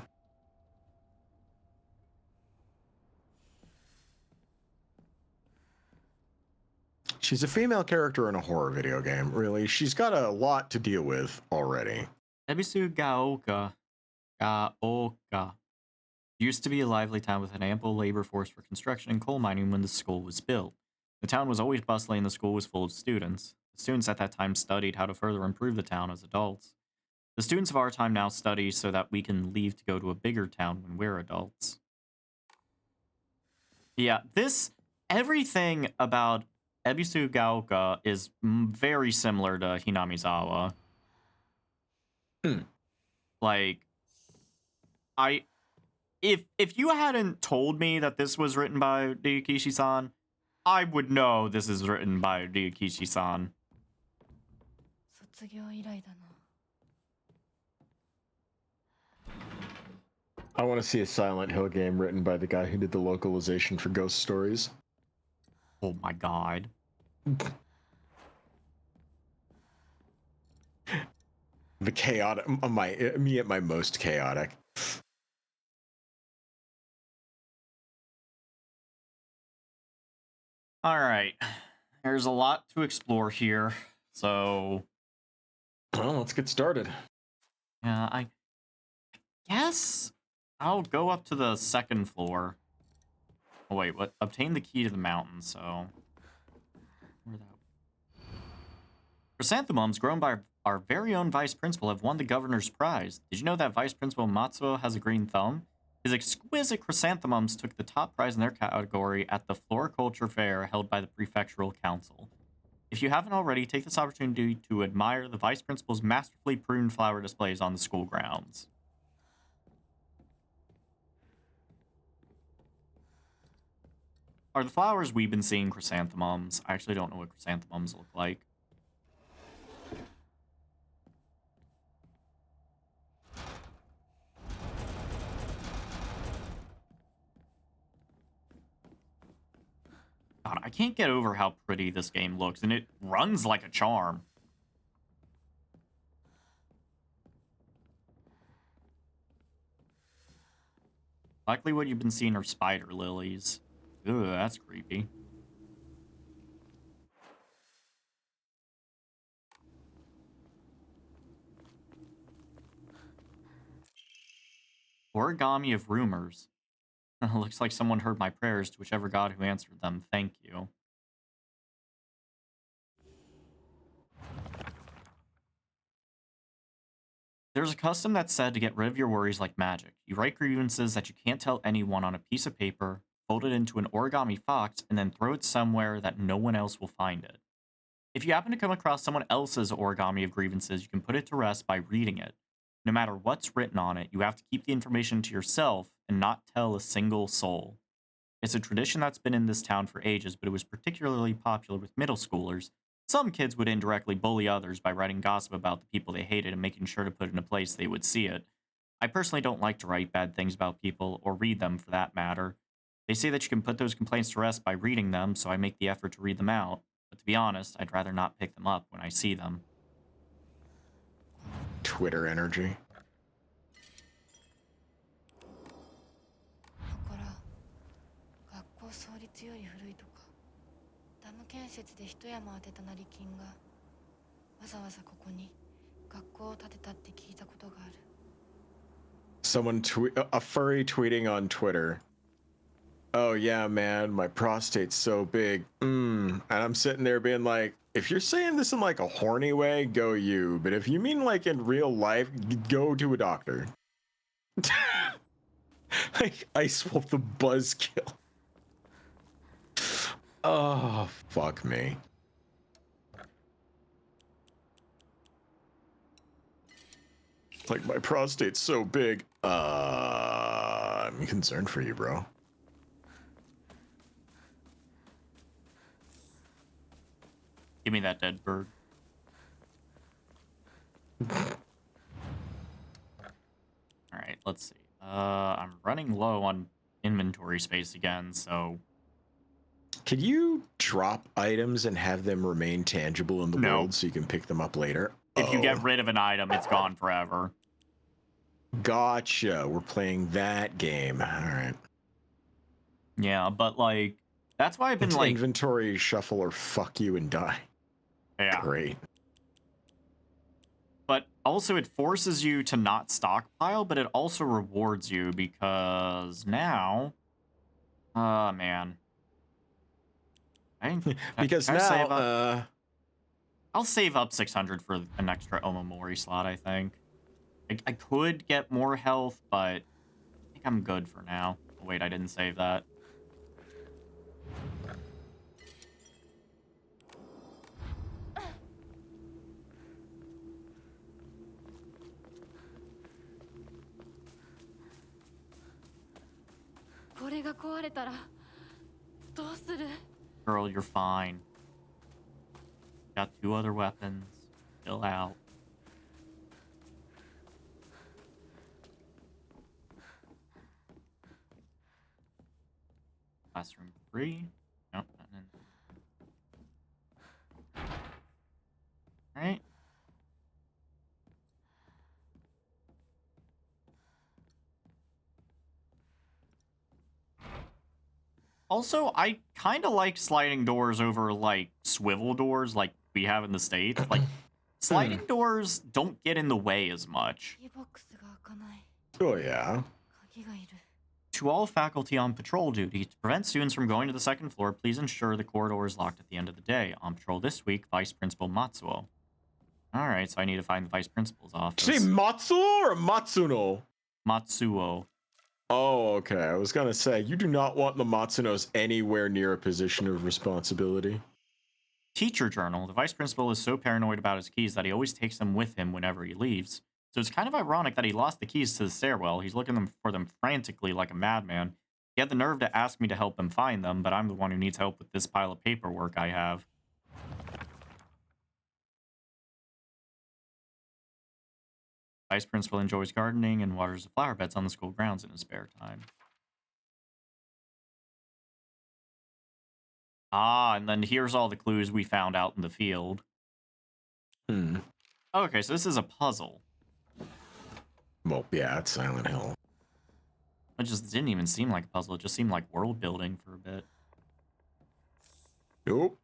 She's a female character in a horror video game, really. She's got a lot to deal with already. Ebisu Gaoka used to be a lively town with an ample labor force for construction and coal mining when the school was built. The town was always bustling and the school was full of students. The students at that time studied how to further improve the town as adults. The students of our time now study so that we can leave to go to a bigger town when we're adults. Yeah, everything about Ebisu Gaoka is very similar to Hinamizawa. Like, if you hadn't told me that this was written by Ryukishi-san, I would know this is written by Ryukishi-san. 卒業以来だな。 I want to see a Silent Hill game written by the guy who did the localization for Ghost Stories. Oh my god. The chaotic, me at my most chaotic. All right. There's a lot to explore here. So, Well, let's get started. yeah, I guess I'll go up to the second floor. Oh, wait, what? Obtain the key to the mountain, so... Where that? Chrysanthemums grown by our very own vice principal have won the governor's prize. Did you know that Vice Principal Matsuo has a green thumb? His exquisite chrysanthemums took the top prize in their category at the Floriculture Fair held by the Prefectural Council. If you haven't already, take this opportunity to admire the Vice Principal's masterfully pruned flower displays on the school grounds. Are the flowers we've been seeing chrysanthemums? I actually don't know what chrysanthemums look like. God, I can't get over how pretty this game looks, and it runs like a charm. Likely what you've been seeing are spider lilies. Ugh, that's creepy. Origami of rumors. Looks like someone heard my prayers to whichever god who answered them. Thank you. There's a custom that's said to get rid of your worries like magic. You write grievances that you can't tell anyone on a piece of paper, fold it into an origami fox, and then throw it somewhere that no one else will find it. If you happen to come across someone else's origami of grievances, you can put it to rest by reading it. No matter what's written on it, you have to keep the information to yourself and not tell a single soul. It's a tradition that's been in this town for ages, but it was particularly popular with middle schoolers. Some kids would indirectly bully others by writing gossip about the people they hated and making sure to put it in a place they would see it. I personally don't like to write bad things about people, or read them for that matter. They say that you can put those complaints to rest by reading them, so I make the effort to read them out. But to be honest, I'd rather not pick them up when I see them. Twitter energy. 学校創立より古いとか、ダム建設で一山当てた成金がわざわざここに学校を建てたって聞いたことがある。 Someone a furry tweeting on Twitter. Oh yeah, man, my prostate's so big. And I'm sitting there being like, if you're saying this in like a horny way, go you. But if you mean like in real life, go to a doctor. Like Ice Wolf the buzzkill. Oh, fuck me. Like my prostate's so big. I'm concerned for you, bro. Give me that dead bird. All right, let's see. I'm running low on inventory space again, so Can you drop items and have them remain tangible in the No. world so you can pick them up later? if you get rid of an item, it's gone forever. Gotcha. We're playing that game. All right. Yeah, but like that's why I've been It's like, inventory shuffle or fuck you and die. yeah. Great. But also it forces you to not stockpile, but it also rewards you because now, man. Because can I save up? now, I'll save up 600 for an extra Omamori slot, I think. I could get more health, but I think I'm good for now. Oh, wait, I didn't save that. Girl, you're fine. Got 2 other weapons. Chill out. Classroom 3. Nope, nothing in. Alright. Also, I kind of like sliding doors over, like, swivel doors like we have in the States. Like, sliding doors don't get in the way as much. oh yeah. To all faculty on patrol duty, to prevent students from going to the 2nd floor, please ensure the corridor is locked at the end of the day. On patrol this week, Vice Principal Matsuo. Alright, so I need to find the Vice Principal's office. Say Matsu or Matsuno? Matsuo. Oh, okay. I was gonna say, you do not want the Matsunos anywhere near a position of responsibility. Teacher journal. The vice principal is so paranoid about his keys that he always takes them with him whenever he leaves. So it's kind of ironic that he lost the keys to the stairwell. He's looking for them frantically like a madman. He had the nerve to ask me to help him find them, but I'm the one who needs help with this pile of paperwork I have. Vice principal enjoys gardening and waters the flower beds on the school grounds in his spare time. Ah, and then here's all the clues we found out in the field. Okay, so this is a puzzle. Well, yeah, it's Silent Hill. It just didn't even seem like a puzzle. It just seemed like world building for a bit. Nope.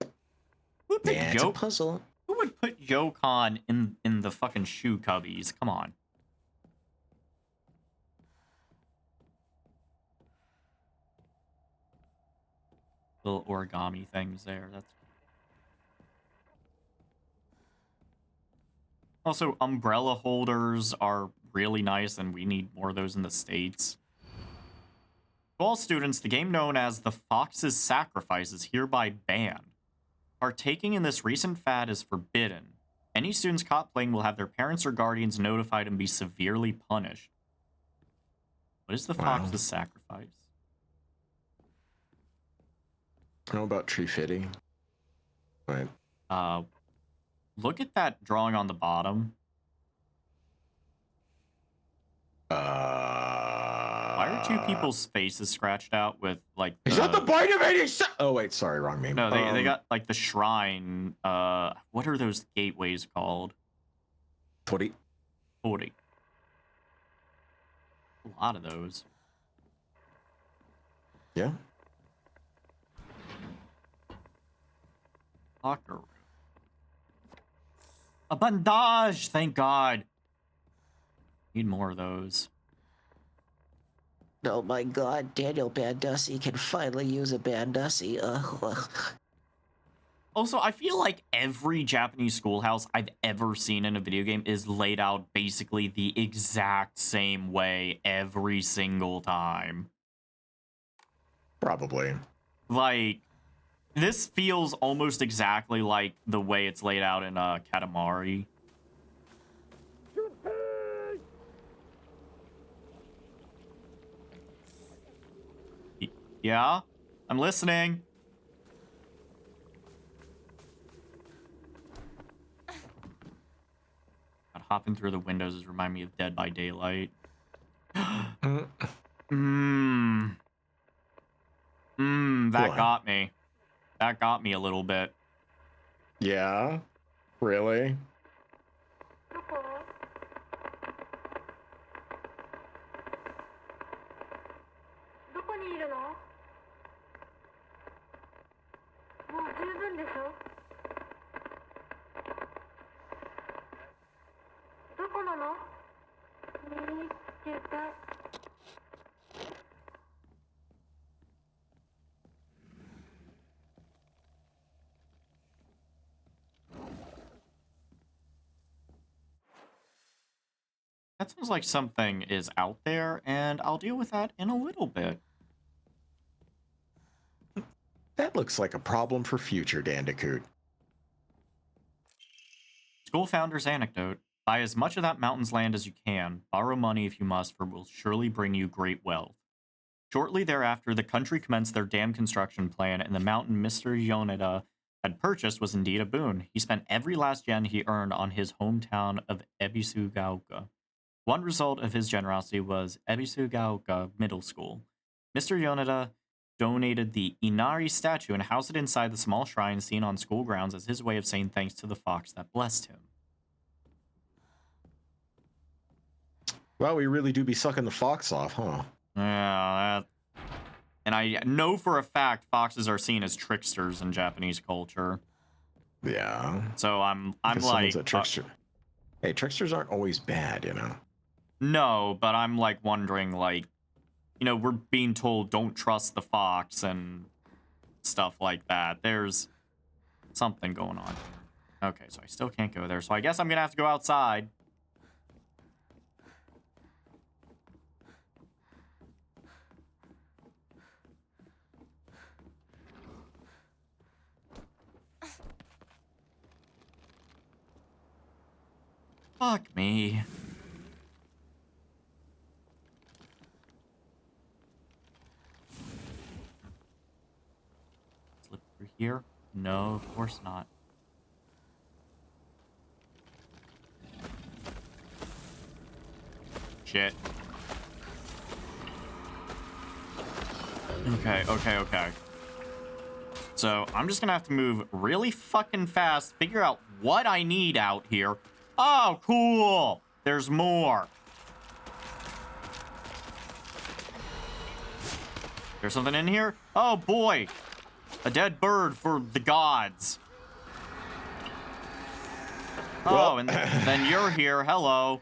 Who would put Yeah, it's a puzzle. Who would put Yokon in the fucking shoe cubbies? Come on. Little origami things there. That's also, umbrella holders are really nice, and we need more of those in the States. To all students, the game known as the Fox's Sacrifice is hereby banned. Partaking in this recent fad is forbidden. Any students caught playing will have their parents or guardians notified and be severely punished. What is the Fox's Sacrifice? I know about tree fitting. Right. Look at that drawing on the bottom. Why are 2 people's faces scratched out with like? Is that the Bite of 87? Oh wait, sorry, wrong name. No, they got like the shrine. What are those gateways called? Tori. A lot of those. Yeah. Locker room. A bandage! Thank God. Need more of those. Oh my god, Daniel Bandussy can finally use a Bandussy. Also, I feel like every Japanese schoolhouse I've ever seen in a video game is laid out basically the exact same way every single time. Probably. Like, this feels almost exactly like the way it's laid out in Katamari. Yeah? I'm listening. God, hopping through the windows is remind me of Dead by Daylight. That What? got me. That got me a little bit. Yeah? Really? どこにいるの？もう十分でしょ？どこなの？見つけた。That sounds like something is out there, and I'll deal with that in a little bit. That looks like a problem for future Dandicoot. School founder's anecdote. Buy as much of that mountain's land as you can. Borrow money if you must, for it will surely bring you great wealth. Shortly thereafter, the country commenced their dam construction plan, and the mountain Mr. Yoneda had purchased was indeed a boon. He spent every last yen he earned on his hometown of Ebisugaoka. One result of his generosity was Ebisugaoka Middle School. Mr. Yoneda donated the Inari statue and housed it inside the small shrine seen on school grounds as his way of saying thanks to the fox that blessed him. Well, we really do be sucking the fox off, huh? Yeah, and I know for a fact foxes are seen as tricksters in Japanese culture. Yeah. So I'm Because like, someone's a trickster. Hey, tricksters aren't always bad, you know. no, but I'm like wondering, like, you know, we're being told don't trust the fox and stuff like that. There's something going on here. Okay, so I still can't go there. So I guess I'm gonna have to go outside. Fuck me. Slip through here? No, of course not. Shit. Okay. So, I'm just gonna have to move really fucking fast, figure out what I need out here. Oh, cool! There's more. There's something in here? Oh, boy! A dead bird for the gods. Oh, and then you're here. Hello.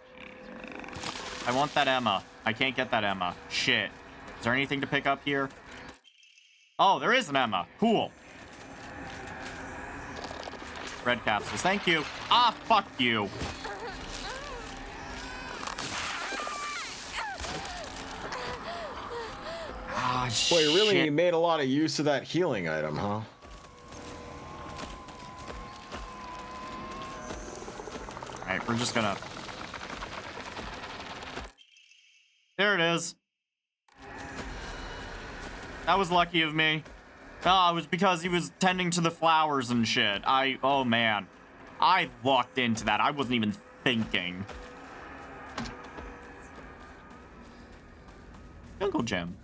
I want that Emma. I can't get that Emma. Shit. Is there anything to pick up here? Oh, there is an Emma. Cool. Red capsules. Thank you. Ah, fuck you. Ah, Boy, you really shit. made a lot of use of that healing item, huh? Alright, we're just gonna... There it is. That was lucky of me. Oh, it was because he was tending to the flowers and shit. Oh man. I walked into that. I wasn't even thinking. Jungle Gym.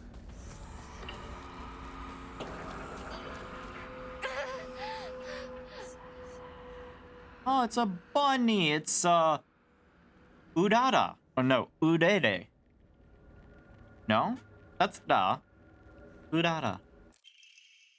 Oh, it's a bunny. It's, Udada. Oh, no. Udere. No? That's da. Udada.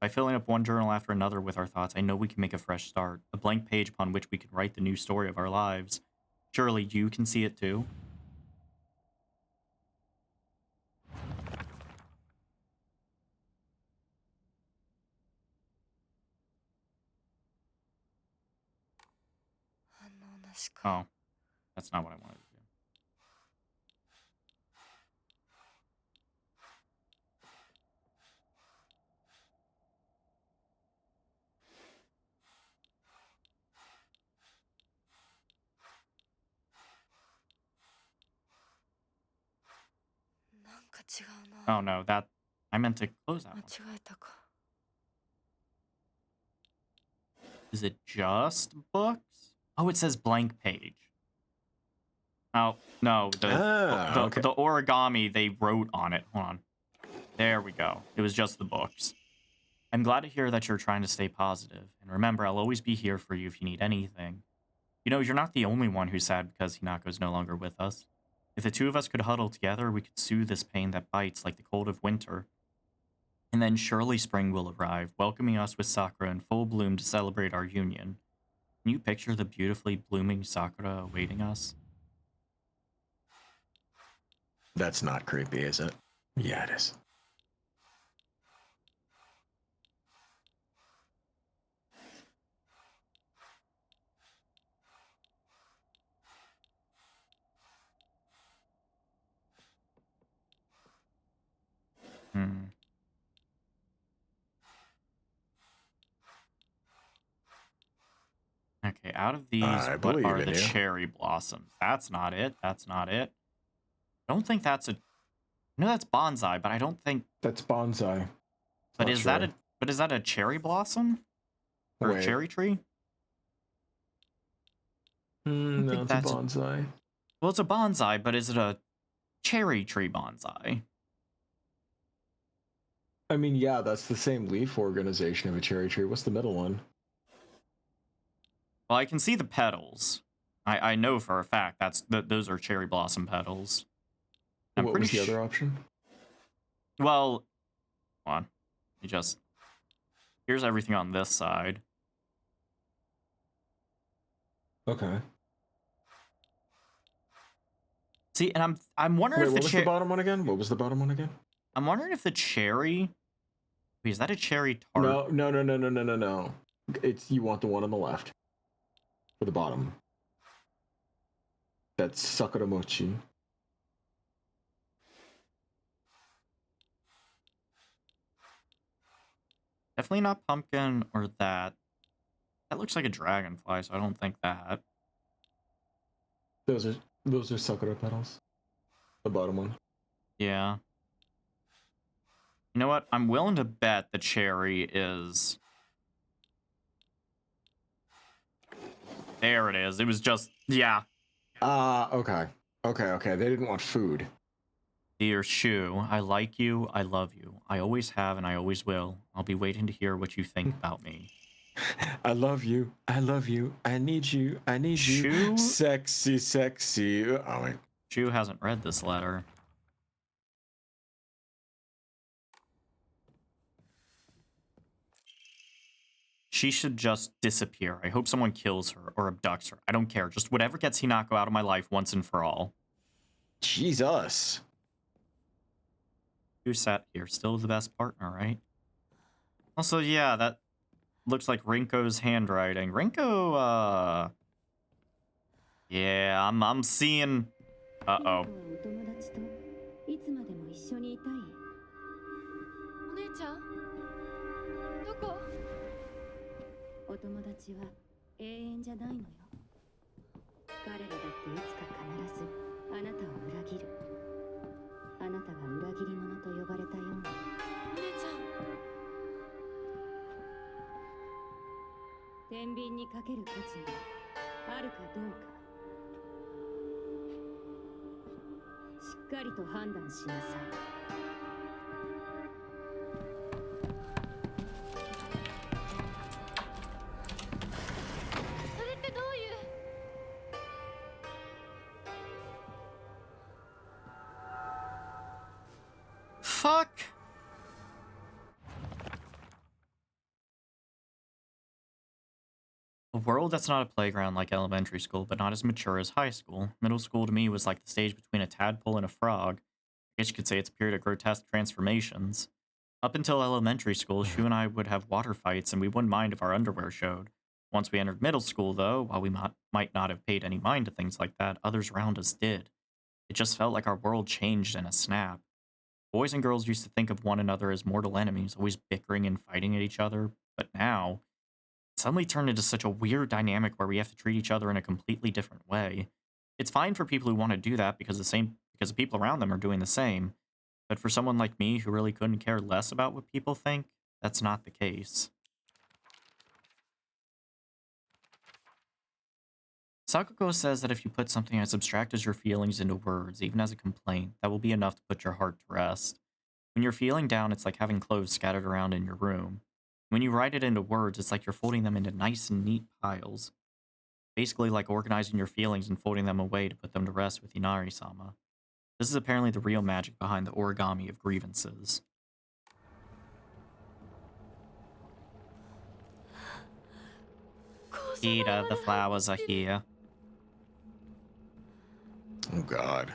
By filling up one journal after another with our thoughts, I know we can make a fresh start, a blank page upon which we can write the new story of our lives. Surely you can see it too? Oh, that's not what I wanted to do. Oh no, that I meant to close that one. Is it just books? Oh, it says blank page. Oh no, okay. the origami they wrote on it. Hold on. There we go. It was just the books. I'm glad to hear that you're trying to stay positive. And remember, I'll always be here for you if you need anything. You know, you're not the only one who's sad because Hinako's no longer with us. If the two of us could huddle together, we could soothe this pain that bites like the cold of winter. And then surely spring will arrive, welcoming us with sakura in full bloom to celebrate our union. Can you picture the beautifully blooming sakura awaiting us? That's not creepy, is it? Yeah, it is. Hmm. Okay, out of these, I what believe are in the you. cherry blossoms? That's not it. That's not it. I don't think that's a... No, that's bonsai, but I don't think... That's bonsai. But Not is that sure. a... But is that a cherry blossom? Or a Wait. cherry tree? I don't No, think it's a that's bonsai. Well, it's a bonsai, but is it a cherry tree bonsai? I mean, yeah, that's the same leaf organization of a cherry tree. What's the middle one? Well, I can see the petals. I know for a fact those are cherry blossom petals. I'm What pretty was the other option? Well, hold on. Here's everything on this side. Okay. See, and I'm wondering Wait, if what was the bottom one again? What was the bottom one again? I'm wondering if the cherry... Wait, is that a cherry tart? No. It's you want the one on the left. For the bottom. That's Sakura Mochi. Definitely not pumpkin or that. That looks like a dragonfly, so I don't think that. Those are Sakura petals. The bottom one. Yeah. You know what? I'm willing to bet the cherry is... There it is. It was just... Yeah. Okay. Okay. They didn't want food. Dear Shu, I like you, I love you. I always have and I always will. I'll be waiting to hear what you think about me. I love you. I love you. I need you. I need Shu? you. Sexy. Oh, wait. Shu hasn't read this letter. She should just disappear. I hope someone kills her or abducts her. I don't care. Just whatever gets Hinako out of my life once and for all. Jesus. Who sat here? Still the best partner, right? Also, yeah, that looks like Rinko's handwriting. Rinko, yeah, I'm seeing... Uh-oh. いつまでも一緒にいたい。お姉ちゃんどこ？お友達は永遠じゃないのよ。彼らだっていつか必ずあなたを裏切る。あなたが裏切り者と呼ばれたように。お姉ちゃん。天秤にかける価値があるかどうか。しっかりと判断しなさい。それってどういう？ Fuck! A world that's not a playground like elementary school, but not as mature as high school. Middle school to me was like the stage between a tadpole and a frog. I guess you could say it's a period of grotesque transformations. Up until elementary school, Shu and I would have water fights, and we wouldn't mind if our underwear showed. Once we entered middle school, though, while we might not have paid any mind to things like that, others around us did. It just felt like our world changed in a snap. Boys and girls used to think of one another as mortal enemies, always bickering and fighting at each other, but now, it suddenly turned into such a weird dynamic where we have to treat each other in a completely different way. It's fine for people who want to do that because the people around them are doing the same, but for someone like me who really couldn't care less about what people think, that's not the case. Sakuko says that if you put something as abstract as your feelings into words, even as a complaint, that will be enough to put your heart to rest. When you're feeling down, it's like having clothes scattered around in your room. When you write it into words, it's like you're folding them into nice and neat piles. Basically like organizing your feelings and folding them away to put them to rest with Inari-sama. This is apparently the real magic behind the origami of grievances. Ida, the flowers are here. Oh, God.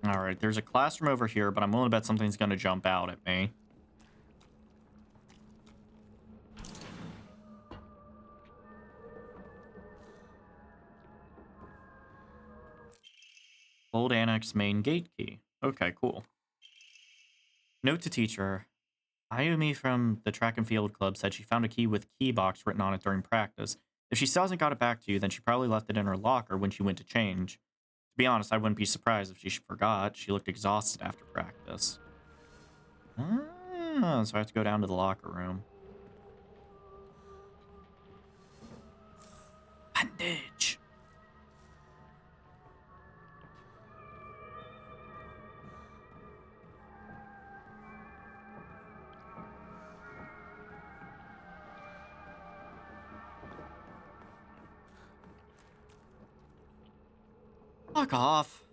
Alright, there's a classroom over here, but I'm willing to bet something's gonna jump out at me. Old Annex main gate key. Okay, cool. Note to teacher. Ayumi from the track and field club said she found a key with key box written on it during practice. If she still hasn't got it back to you, then she probably left it in her locker when she went to change. To be honest, I wouldn't be surprised if she forgot. She looked exhausted after practice. Ah, so I have to go down to the locker room. Bandage! Fuck off.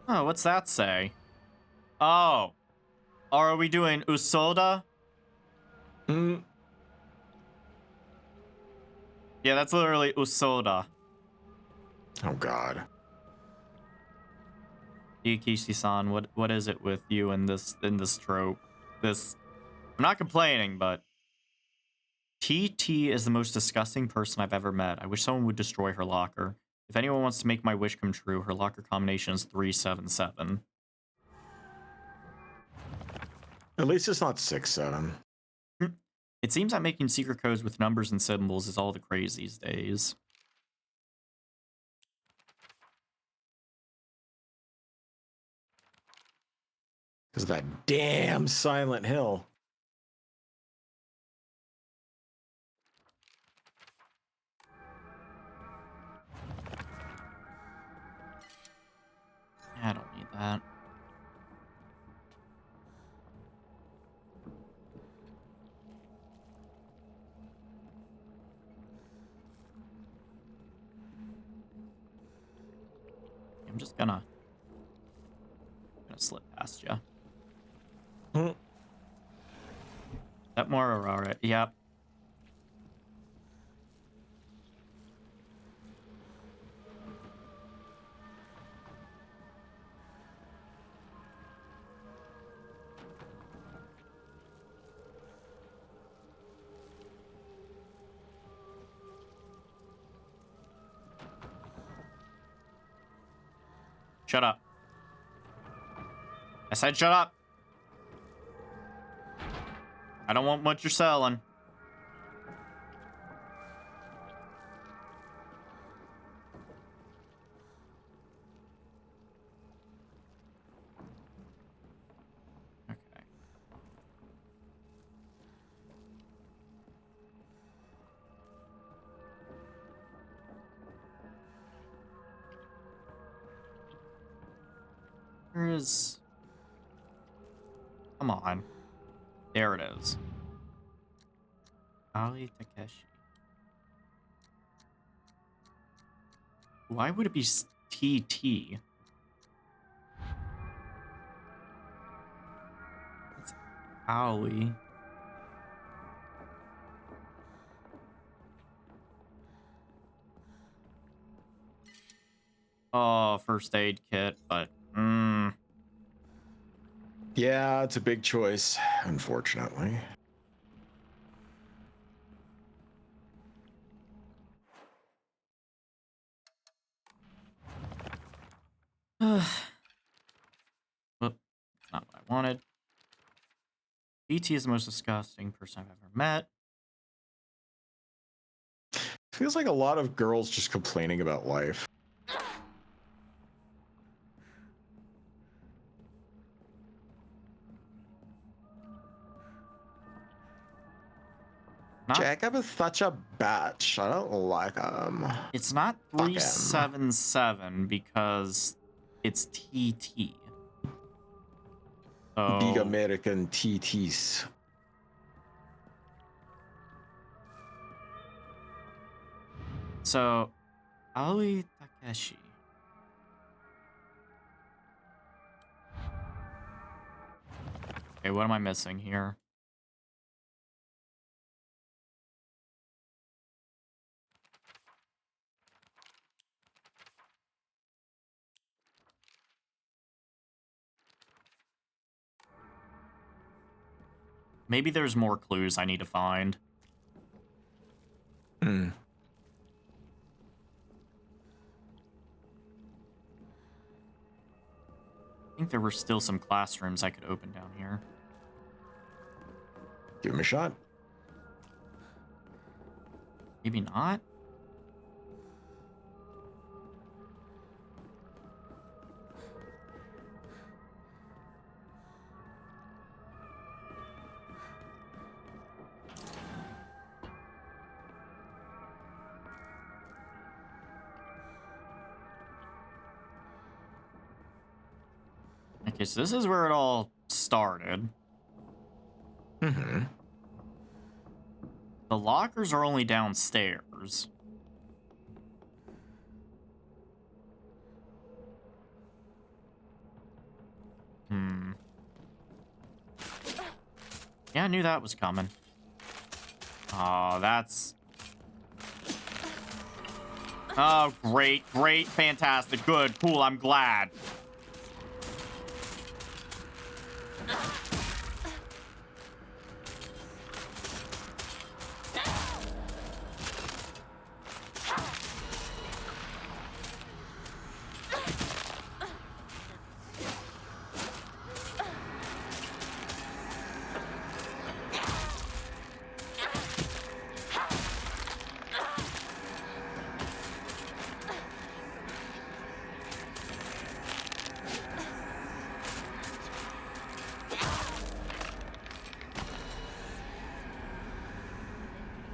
Oh, what's that say? Oh. Are we doing Usoda? Mm. Yeah, that's literally Usoda. Oh, God. Ikishi-san, what is it with you in this trope? This, I'm not complaining, but TT is the most disgusting person I've ever met. I wish someone would destroy her locker. If anyone wants to make my wish come true, her locker combination is 377. At least it's not 6-7. It seems that making secret codes with numbers and symbols is all the craze these days. Because of that damn Silent Hill. I don't need that. I'm just gonna slip past you. That more Aurora. Yep. Shut up. I said shut up. I don't want what you're selling. Okay. Where is... Come on. There it is. Ali Takeshi. Why would it be TT? It's Aoi. Oh, first aid kit, but Yeah, it's a big choice, unfortunately. Whoop, that's not what I wanted. BT is the most disgusting person I've ever met. Feels like a lot of girls just complaining about life. Not, Jacob is such a bitch. I don't like him. it's not Fuck him. 377 because it's TT. Big So, American TTs. so Aoi Takeshi. Okay, what am I missing here? Maybe there's more clues I need to find. Hmm. I think there were still some classrooms I could open down here. Give him a shot. Maybe not? Okay, so this is where it all started. Mm-hmm. The lockers are only downstairs. Yeah, I knew that was coming. Oh, that's... Oh, great, great, fantastic, good, cool, I'm glad.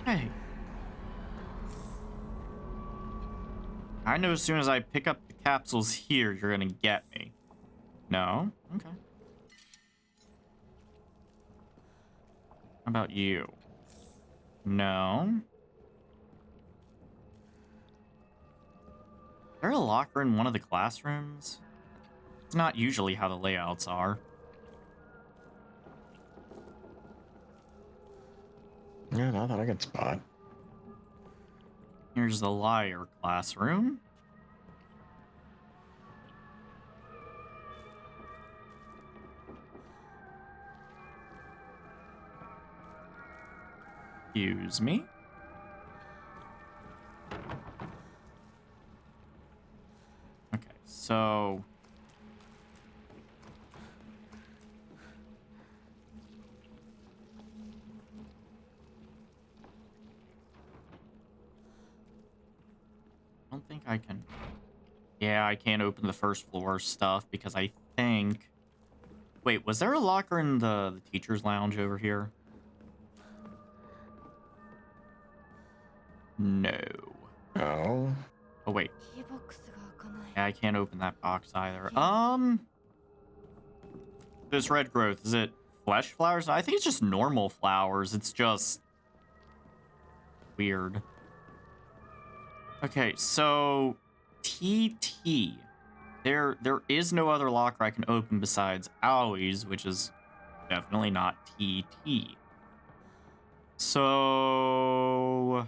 Hey. I know as soon as I pick up the capsules here, you're gonna get me. No? Okay. How about you? No? Is there a locker in one of the classrooms? It's not usually how the layouts are. Yeah, not that I can spot. Here's the liar classroom. Excuse me. Okay, so... I don't think I can... Yeah, I can't open the first floor stuff because I think... Wait, was there a locker in the teacher's lounge over here? No. Oh. Oh, wait. キーボックスが開かない Yeah, I can't open that box either. This red growth, is it flesh flowers? I think it's just normal flowers. It's just weird. Okay, so TT. There is no other locker I can open besides Aoi's, which is definitely not TT. So...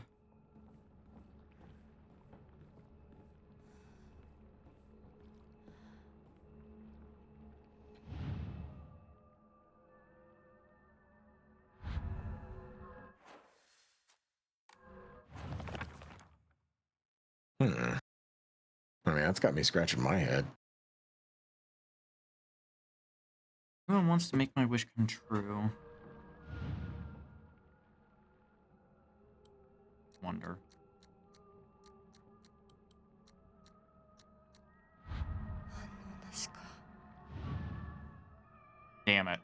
I mean, that's got me scratching my head. Who wants to make my wish come true? Wonder. Damn it.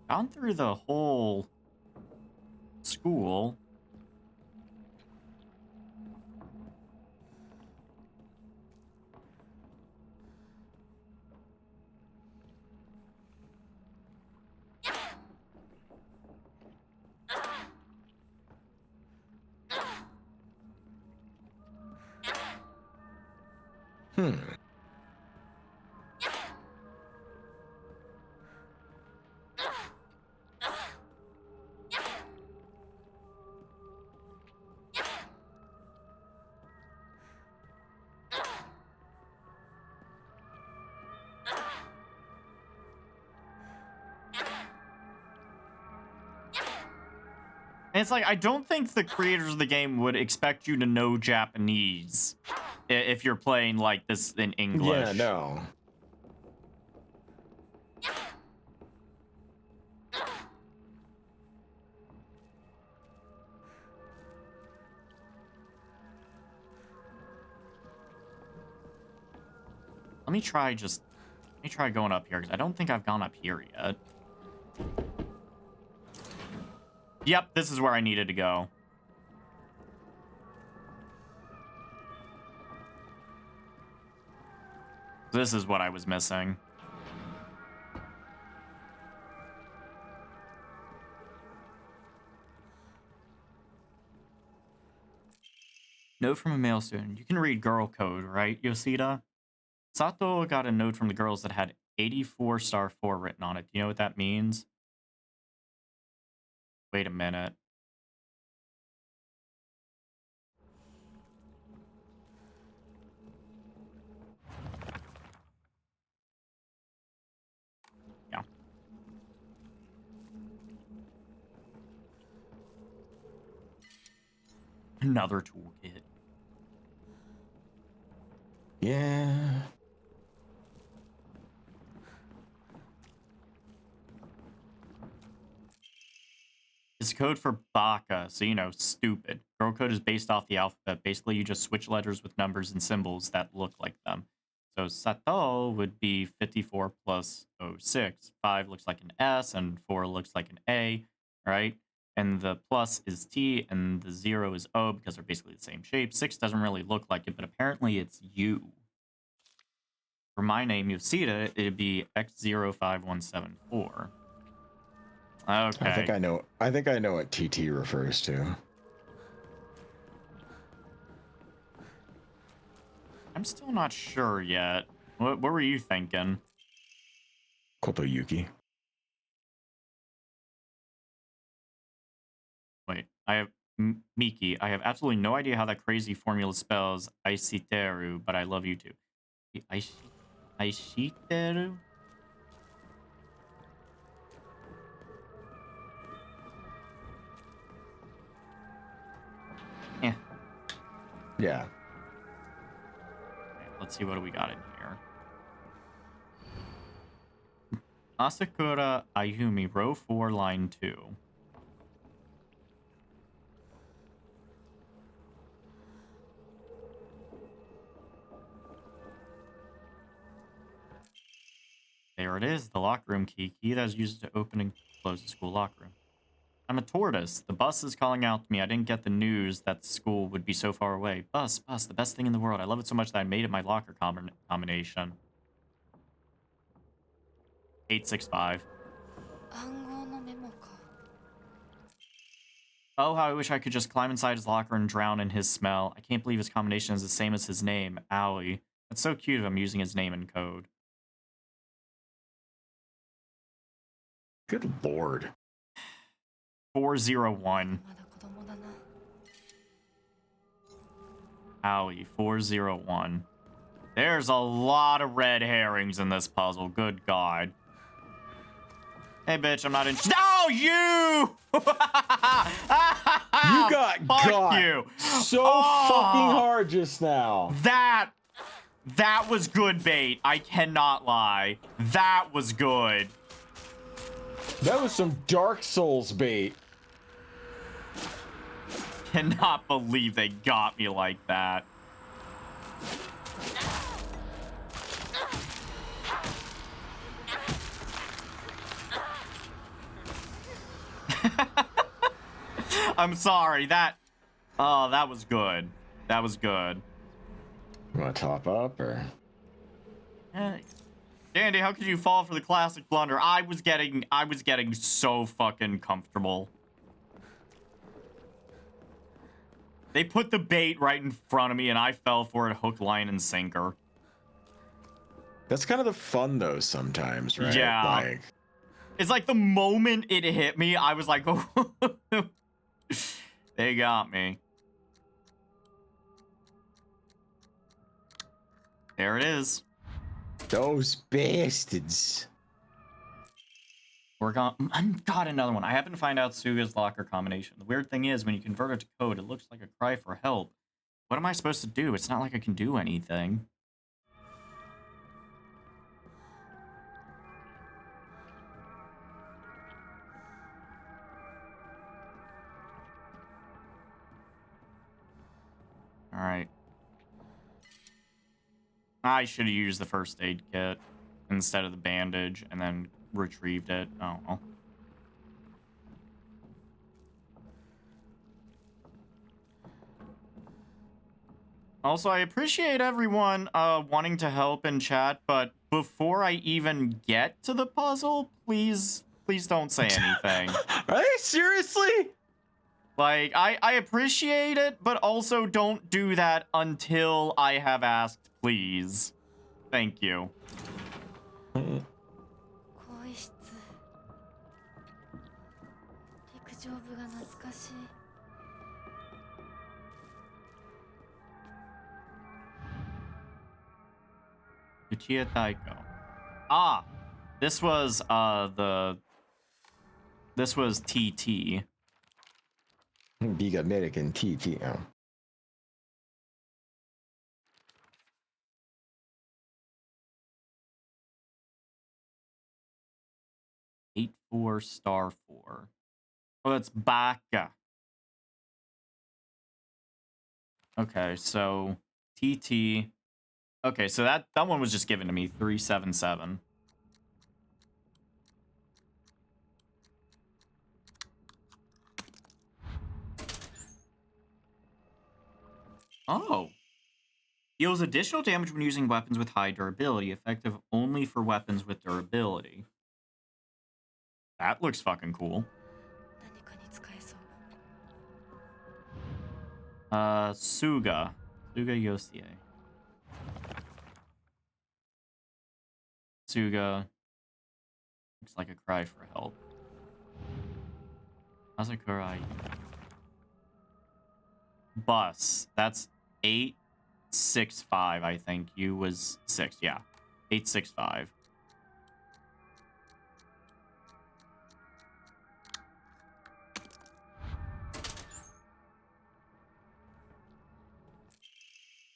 Gone through the whole school. And it's like, I don't think the creators of the game would expect you to know Japanese if you're playing like this in English. Yeah, no. Let me try going up here, because I don't think I've gone up here yet. Yep, this is where I needed to go. This is what I was missing. Note from a male student. You can read girl code, right, Yoshida? Sato got a note from the girls that had 84 star 4 written on it. Do you know what that means? Wait a minute. Yeah. Another toolkit. Yeah. It's code for baka, so you know, stupid. Girl code is based off the alphabet. Basically, you just switch letters with numbers and symbols that look like them. So Sato would be 54 plus 06. 5 looks like an S, and 4 looks like an A, right? And the plus is T, and the 0 is O, because they're basically the same shape. 6 doesn't really look like it, but apparently it's U. For my name, Yoshida, it'd be X05174. Okay. I think I know what TT refers to. I'm still not sure yet. What were you thinking? Kotoyuki. Wait, I have Miki. I have absolutely no idea how that crazy formula spells Aishiteru, but I love you too. Aishiteru? Yeah. Yeah. Okay, let's see what do we got in here. Asakura Ayumi, row 4, line 2. There it is, the locker room key. Key that is used to open and close the school locker room. I'm a tortoise. The bus is calling out to me. I didn't get the news that the school would be so far away. Bus, the best thing in the world. I love it so much that I made it my locker combination. 865. 暗号のメモか。 Oh, how I wish I could just climb inside his locker and drown in his smell. I can't believe his combination is the same as his name, Owie. That's so cute of him using his name in code. Good lord. 401. まだ子供だな。 Owie, 401. There's a lot of red herrings in this puzzle. Good God. Hey, bitch, I'm not in. No, you! You got Fuck got you. so Oh. fucking hard just now. That was good bait. I cannot lie. That was good. That was some Dark Souls bait. Cannot believe they got me like that. I'm sorry. That was good. That was good. You want to top up or? Dandy, how could you fall for the classic blunder? I was getting so fucking comfortable. They put the bait right in front of me and I fell for it hook, line, and sinker. That's kind of the fun though sometimes, right? Yeah. Like, It's like the moment it hit me, I was like, oh, they got me. There it is. those bastards. We're gone. Got another one. I happen to find out Suga's locker combination. The weird thing is, when you convert it to code, it looks like a cry for help. What am I supposed to do? It's not like I can do anything. All right. I should have used the first aid kit instead of the bandage and then retrieved it. Oh, well. Also, I appreciate everyone wanting to help in chat, but before I even get to the puzzle, please don't say anything. Are they seriously? Like, I appreciate it, but also don't do that until I have asked, please. Thank you. 更衣室。陸上部が懐かしい。 Uchiha Taiko. Ah, this was this was TT. Big American TT. 84*4. Oh, that's Baka. Okay, so TT. Okay, so that one was just given to me. 377. Oh. Deals additional damage when using weapons with high durability, effective only for weapons with durability. That looks fucking cool. 何かに使えそう。 Suga Yosie. Suga looks like a cry for help. Asakura. Bus. That's 865, I think. You was 6, yeah. 865.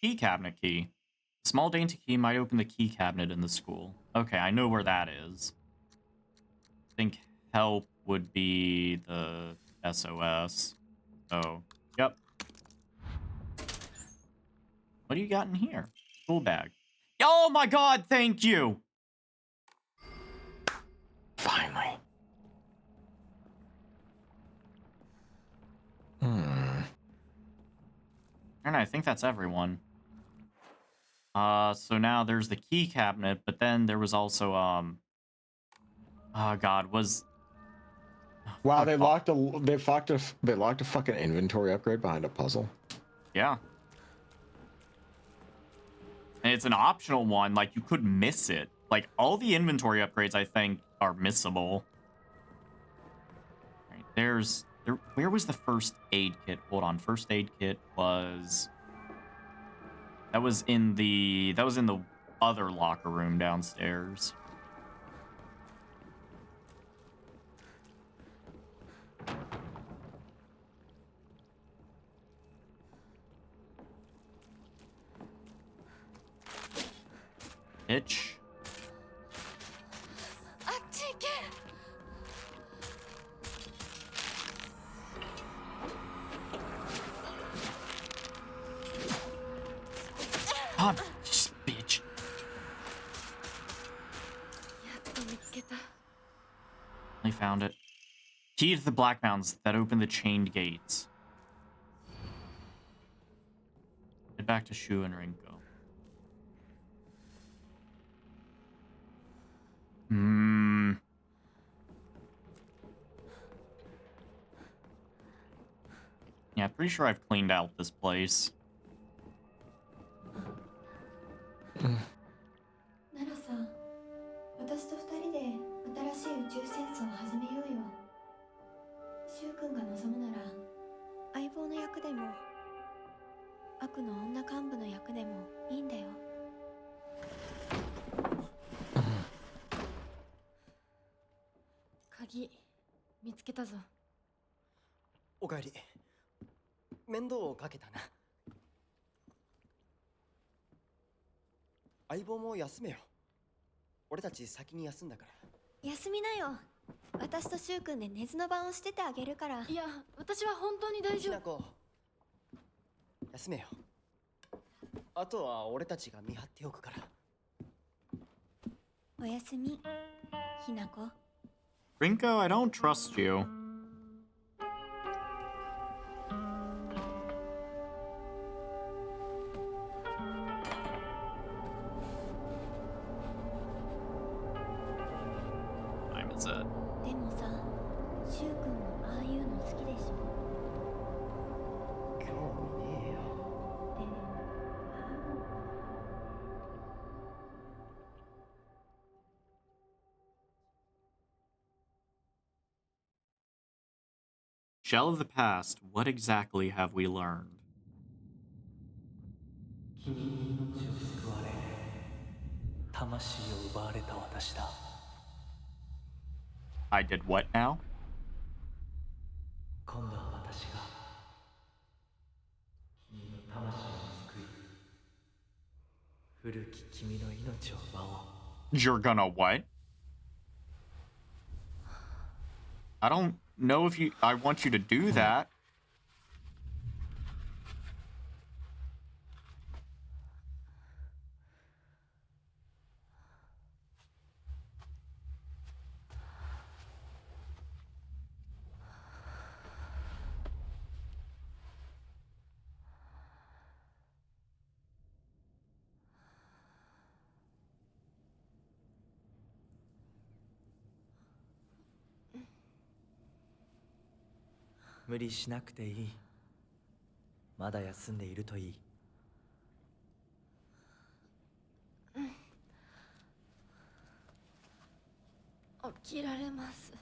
Key cabinet key. A small dainty key might open the key cabinet in the school. Okay, I know where that is. I think help would be the SOS. Oh, yep. What do you got in here? School bag. Oh my god, thank you! Finally. And I think that's everyone. So now there's the key cabinet, but then there was also, Oh God, was Wow, fuck, they locked a fucking inventory upgrade behind a puzzle. yeah. And it's an optional one, like you could miss it. Like all the inventory upgrades I think are missable. Right, where was the first aid kit? Hold on, first aid kit was that was in the other locker room downstairs. Bitch. あっち行け。 God, bitch. やっと見つけた。 I found it. Key to the Black Mountains that open the chained gates. Head back to Shu and Rinko. Yeah, pretty sure I've cleaned out this place. ナロさん、私と二人で新しい宇宙戦争を始めようよ。シュウ君が望むなら、相棒の役でも、悪の女幹部の役でもいいんだよ。鍵見つけたぞ。おかえり。面倒をかけたな。相棒も休めよ。俺たち先に休んだから。休みなよ。私とシュウ君で寝ずの番をしててあげるから。いや、私は本当に大丈夫。ひなこ、休めよ。あとは俺たちが見張っておくから。おやすみ、ひなこ。Rinko, I don't trust you. Time is it? でもさ、シュウ君もああいうの好きでしょ。興味ねえよ。Shell of the past, what exactly have we learned? 君に命を救われ魂を奪われた私だ。 I did what now? 今度は私が君の魂を救い古き君の命を奪おう。 You're gonna what? I don't know if I want you to do that.「無理しなくていい。まだ休んでいるといい。」起きられます。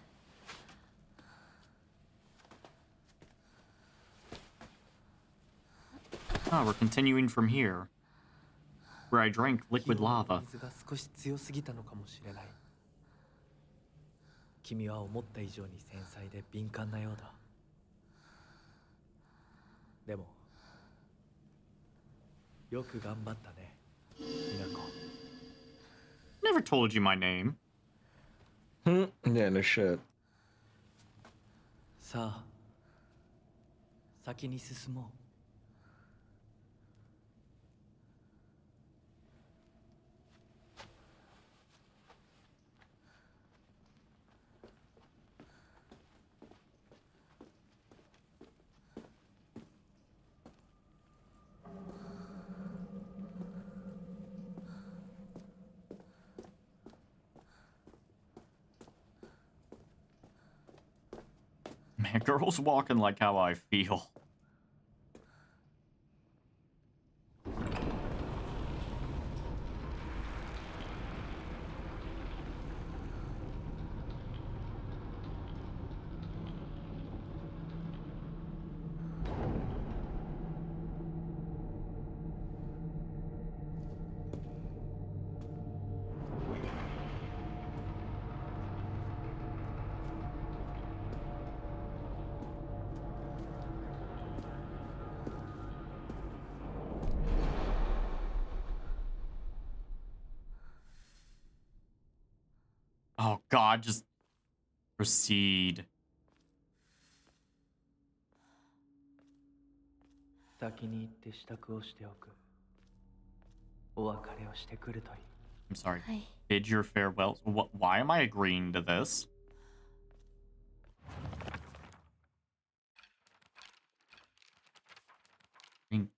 Ah, we're continuing from here, where I drank liquid lava. 水が少し強すぎたのかもしれない。君は思った以上に繊細で敏感なようだ。でもよく頑張ったね、みなこ。 Never told you my name. Yeah, no shit. さあ、先に進もう。Man, girls walking like how I feel. Oh god, just proceed. 先に行って支度をしておく。お別れをしてくるといい。 I'm sorry. はい。 Bid your farewells. Why am I agreeing to this? Rinko.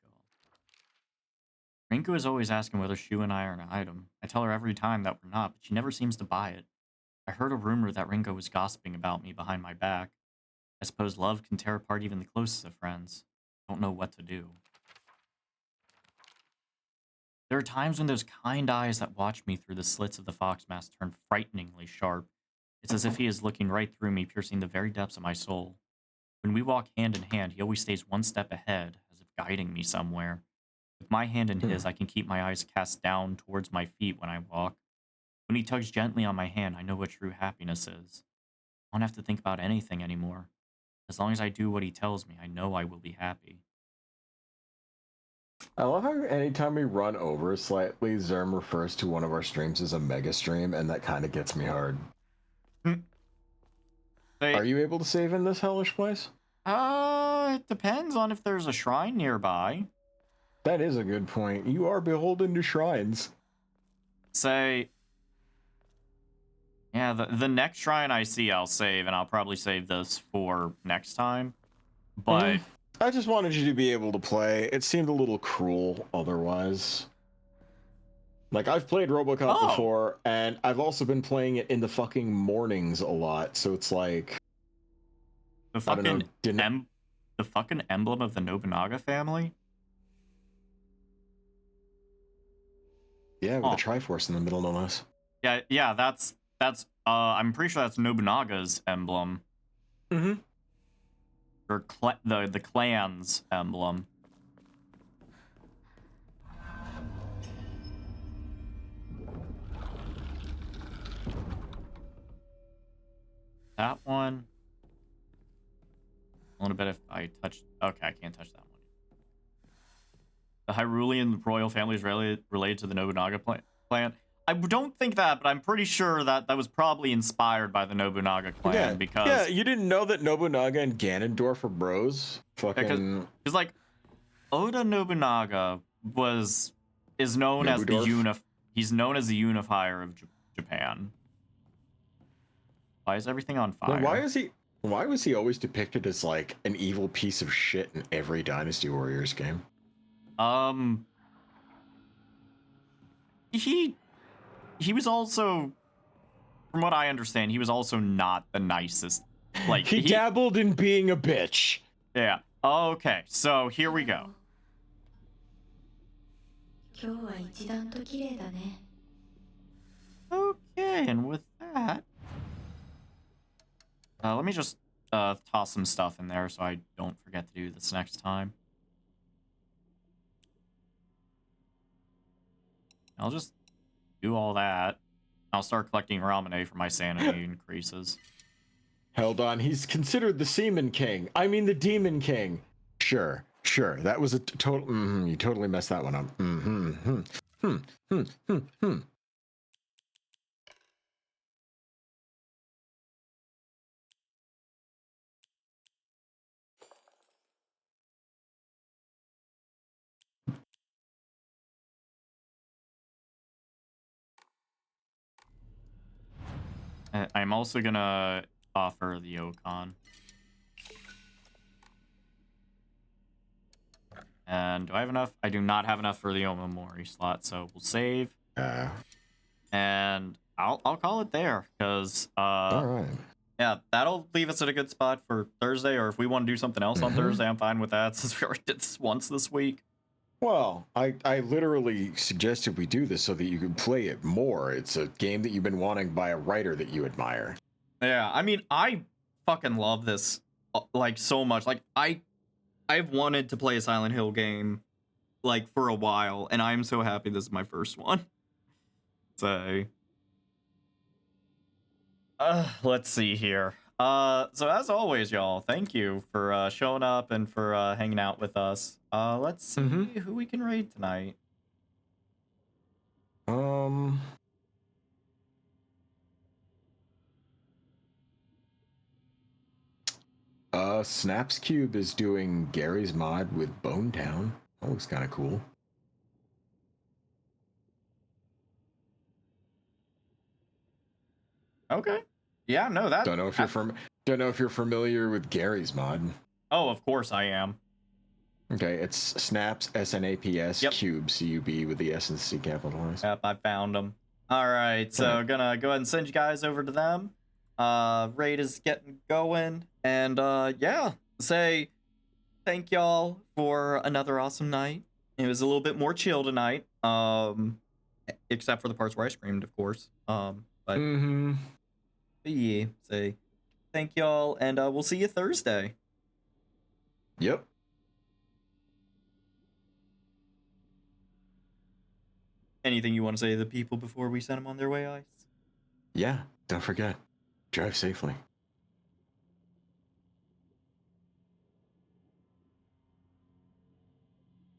Rinko is always asking whether Shu and I are an item. I tell her every time that we're not, but she never seems to buy it. I heard a rumor that Rinko was gossiping about me behind my back. I suppose love can tear apart even the closest of friends. Don't know what to do. There are times when those kind eyes that watch me through the slits of the fox mask turn frighteningly sharp. It's as if he is looking right through me, piercing the very depths of my soul. When we walk hand in hand, he always stays one step ahead, as if guiding me somewhere. With my hand in his, I can keep my eyes cast down towards my feet when I walk. When he tugs gently on my hand, I know what true happiness is. I don't have to think about anything anymore. As long as I do what he tells me, I know I will be happy. I love how anytime we run over slightly, Zerm refers to one of our streams as a mega stream, and that kind of gets me hard. Are you able to save in this hellish place? It depends on if there's a shrine nearby. That is a good point. You are beholden to shrines. Say, yeah, the next shrine I see, I'll save, and I'll probably save this for next time. But I just wanted you to be able to play. It seemed a little cruel otherwise. Like, I've played RoboCop before, and I've also been playing it in the fucking mornings a lot, so it's like... The fucking, the fucking emblem of the Nobunaga family? Yeah, with the Triforce in the middle, no less. Yeah, that's, I'm pretty sure that's Nobunaga's emblem. Mm-hmm. Or the clan's emblem. That one. A little bit if I touch. Okay, I can't touch that one. The Hyrulean royal family is related to the Nobunaga clan. I don't think that, but I'm pretty sure that that was probably inspired by the Nobunaga clan because... Yeah, you didn't know that Nobunaga and Ganondorf are bros? Fucking... Because like, Oda Nobunaga is known as the he's known as the unifier of Japan. Why is everything on fire? Why was he always depicted as like an evil piece of shit in every Dynasty Warriors game? He was also, from what I understand, he was also not the nicest. Like he dabbled in being a bitch. Yeah. Okay, so here we go. Okay, and with that, let me just toss some stuff in there so I don't forget to do this next time. I'll just do all that. I'll start collecting Ramune for my sanity increases. Held on, he's considered the Seaman King. I mean the Demon King. Sure. That was a total... you totally messed that one up. I'm also gonna offer the Okon. And do I have enough? I do not have enough for the Omamori slot, so we'll save. And I'll call it there, because all right. Yeah, that'll leave us at a good spot for Thursday, or if we want to do something else on Mhm. Thursday, I'm fine with that, since we already did this once this week. Well, I literally suggested we do this so that you can play it more. It's a game that you've been wanting by a writer that you admire. Yeah, I mean, I fucking love this, like, so much. Like, I've wanted to play a Silent Hill game, like, for a while, and I'm so happy this is my first one. So, let's see here. So as always, y'all, thank you for showing up and for hanging out with us. Let's see who we can raid tonight. Snaps Cube is doing Gary's mod with Bone Town. That looks kind of cool. Okay. Yeah, no, that. Don't know if you're familiar with Gary's mod. Oh, of course I am. Okay, it's Snaps SNAPS Yep. Cube CUB with the S and C capitalized. Yep, I found them. All right, so gonna go ahead and send you guys over to them. Raid is getting going, and yeah, say thank y'all for another awesome night. It was a little bit more chill tonight, except for the parts where I screamed, of course. But yeah, say thank y'all, and we'll see you Thursday. Yep. Anything you want to say to the people before we send them on their way, Ice? Yeah, don't forget, drive safely.